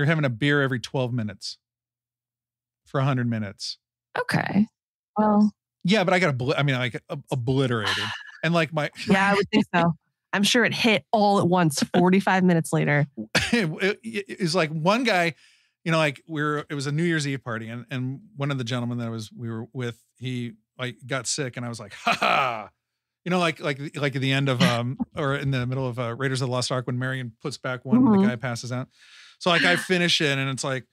having a beer every 12 minutes for 100 minutes. Okay. Well, Yeah, but I got obliterated, and yeah, I would think so. I'm sure it hit all at once. 45 minutes later, it's like one guy, it was a New Year's Eve party, and one of the gentlemen that we were with, he like got sick, and I was like, ha ha. You know, like at the end of or in the middle of Raiders of the Lost Ark when Marion puts back one when the guy passes out. So like I finish it, and it's like,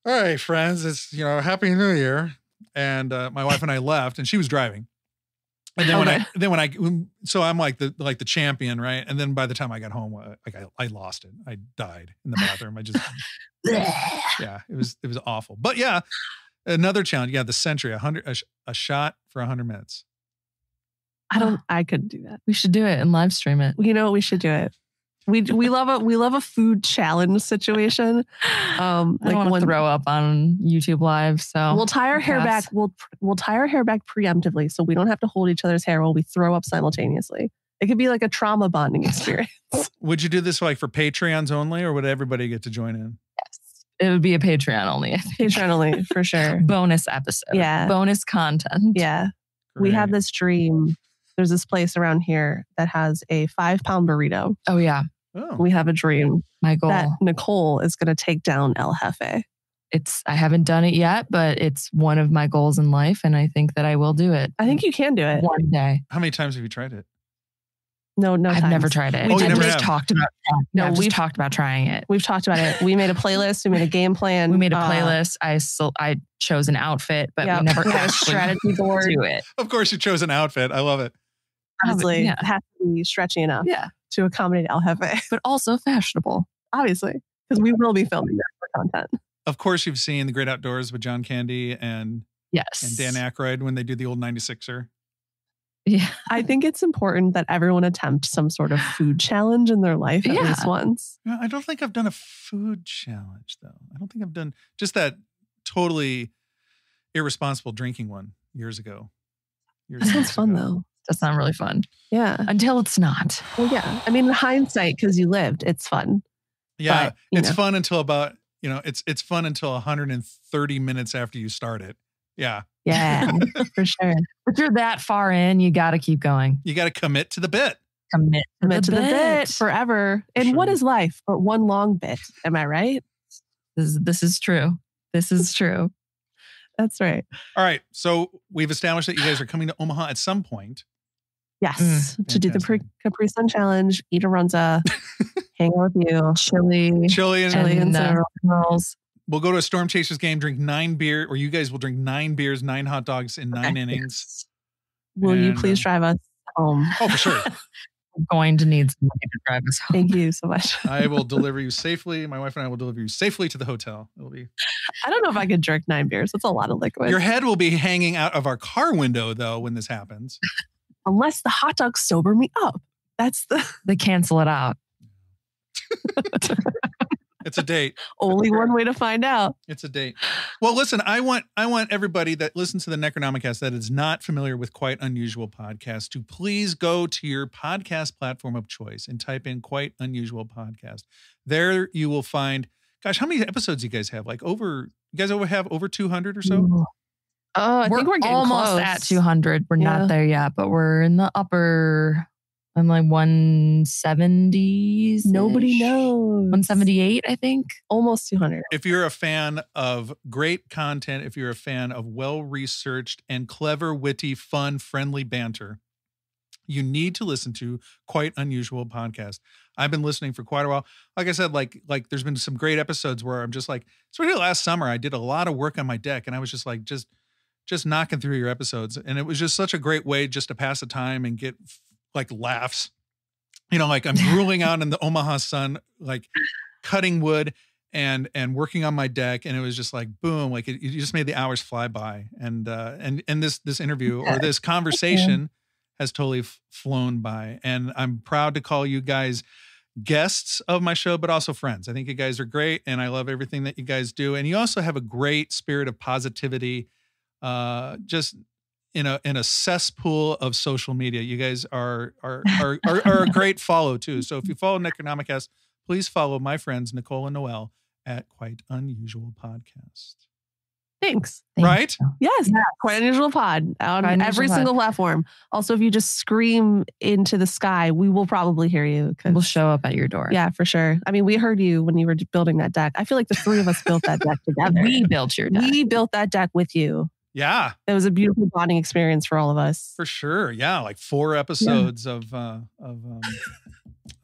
all right, friends, it's Happy New Year. And my wife and I left, and she was driving. And then so I'm like the champion, right? And then by the time I got home, I lost it. I died in the bathroom. I just yeah, it was awful. But yeah, another challenge. Yeah, the Sentry, a shot for 100 minutes. I couldn't do that. We should do it and live stream it. You know what? We should do it. We love a food challenge situation. I don't want to throw up on YouTube Live, so we'll tie our hair back. We'll tie our hair back preemptively, so we don't have to hold each other's hair while we throw up simultaneously. It could be like a trauma bonding experience. Would you do this like for Patreons only, or would everybody get to join in? Yes, it would be a Patreon only. Patreon only for sure. Bonus episode. Yeah. Bonus content. Yeah. Great. We have this dream. There's this place around here that has a 5-pound burrito. Oh yeah. Oh. We have a dream. My goal. That Nicole is going to take down El Jefe. I haven't done it yet, but it's one of my goals in life, and I think that I will do it. I think you can do it one day. How many times have you tried it? No, I've times. never tried it. Oh, you never We've have? talked about. No, we've talked about trying it. We've talked about it. We made a playlist. We made a game plan. We made a playlist. I chose an outfit, but we never had a strategy board. Do it. Of course, you chose an outfit. I love it. Obviously, Yeah. it has to be stretchy enough to accommodate El Jefe. But also fashionable. Obviously, because we will be filming that for content. Of course, you've seen The Great Outdoors with John Candy and Yes. Dan Aykroyd when they do the old 96er. Yeah. I think it's important that everyone attempt some sort of food challenge in their life at least once. Yeah, I don't think I've done a food challenge, though. I don't think I've done just that totally irresponsible drinking one years ago. That sounds fun, though. That's not really fun. Yeah. Until it's not. Well, yeah. I mean, in hindsight, because you lived, it's fun. Yeah. But, it's fun until about, it's fun until 130 minutes after you start it. Yeah. Yeah, for sure. If you're that far in, you got to keep going. You got to commit to the bit. Commit to the bit forever. And what is life but one long bit? Am I right? This is true. This is true. That's right. All right. So we've established that you guys are coming to Omaha at some point. Yes. To do the Capri Sun Challenge, eat a runza, hang out with you. Chili and rolls. We'll go to a Storm Chasers game, drink 9 beer, or you guys will drink 9 beers, 9 hot dogs in 9 innings. Will you please drive us home? Oh, for sure. We're going to need somebody to drive us home. Thank you so much. I will deliver you safely. My wife and I will deliver you safely to the hotel. It'll be. I don't know if I could drink 9 beers. That's a lot of liquid. Your head will be hanging out of our car window, though, when this happens. Unless the hot dogs sober me up. They cancel it out. It's a date. Only one way to find out. It's a date. Well, listen, I want everybody that listens to the Necronomicast that is not familiar with Quite Unusual Podcast to please go to your podcast platform of choice and type in Quite Unusual Podcast. There you will find, gosh, how many episodes you guys have? You guys have over 200 or so? Oh, I think we're getting almost close. at 200. We're not there yet, but we're in the upper. I'm like 170s. Nobody knows. 178, I think. Almost 200. If you're a fan of great content, if you're a fan of well-researched and clever, witty, fun, friendly banter, you need to listen to Quite Unusual Podcast. I've been listening for quite a while. Like I said, like there's been some great episodes where I'm just like, especially last summer, I did a lot of work on my deck and I was just like, just knocking through your episodes. And it was just such a great way just to pass the time and get like laughs, like I'm ruling out in the Omaha sun, like cutting wood and working on my deck. And it was just like, boom, like you just made the hours fly by. And this interview or this conversation has totally flown by. And I'm proud to call you guys guests of my show, but also friends. I think you guys are great. And I love everything that you guys do. And you also have a great spirit of positivity, just in a cesspool of social media. You guys are a great follow too. So if you follow Necronomicast, please follow my friends Nicole and Noelle at Quite Unusual Podcast. Thanks. Right? Yes. Yeah. Quite Unusual Pod on every single platform. Also, if you just scream into the sky, we will probably hear you. We'll show up at your door. Yeah, for sure. I mean, we heard you when you were building that deck. I feel like the three of us built that deck together. We built your deck. We built that deck with you. Yeah. It was a beautiful bonding experience for all of us. For sure. Yeah. Like 4 episodes of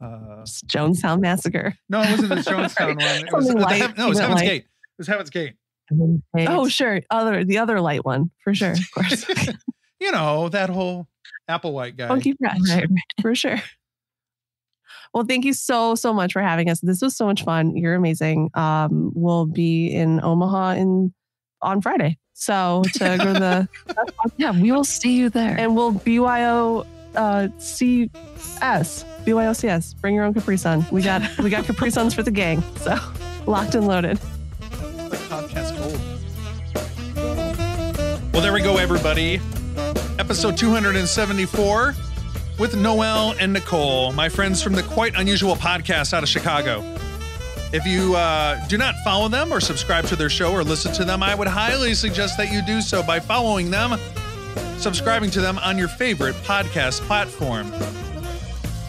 Jonestown Massacre. No, it wasn't the Jonestown one. It was, Something light, it was Heaven's light. Gate. It was Heaven's Gate. Oh, sure. The other light one, for sure. Of course. You know, that whole Applewhite guy. Funky Fresh, for sure. Well, thank you so much for having us. This was so much fun. You're amazing. We'll be in Omaha on Friday. So to go to the Yeah, we will see you there. and we'll BYOCS. Bring your own Capri Sun. We got Capri Suns for the gang. So locked and loaded. Like podcast gold. Well, there we go, everybody. Episode 274 with Noelle and Nicole, my friends from the Quite Unusual podcast out of Chicago. If you do not follow them or subscribe to their show or listen to them, I would highly suggest that you do so by following them, subscribing to them on your favorite podcast platform.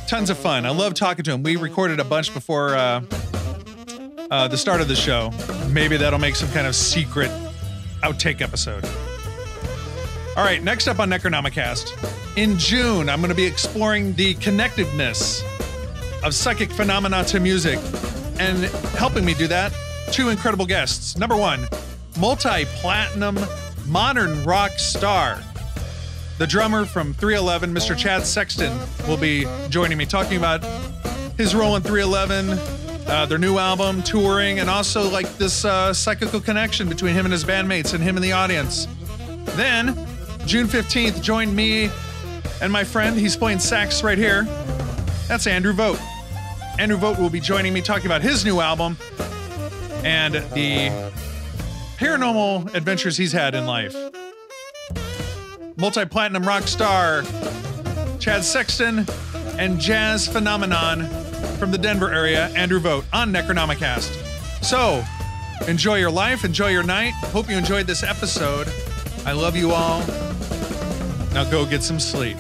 Tons of fun. I love talking to them. We recorded a bunch before the start of the show. Maybe that'll make some kind of secret outtake episode. All right, next up on Necronomicast. In June, I'm going to be exploring the connectedness of psychic phenomena to music. And helping me do that, 2 incredible guests. Number 1, multi-platinum modern rock star. The drummer from 311, Mr. Chad Sexton, will be joining me, talking about his role in 311, their new album, touring, and also like this psychical connection between him and his bandmates and him and the audience. Then, June 15th, join me and my friend. He's playing sax right here. That's Andrew Vogt. Andrew Vogt will be joining me, talking about his new album and the paranormal adventures he's had in life. Multi-platinum rock star Chad Sexton and jazz phenomenon from the Denver area, Andrew Vogt, on Necronomicast. So, enjoy your life, enjoy your night. Hope you enjoyed this episode. I love you all. Now go get some sleep.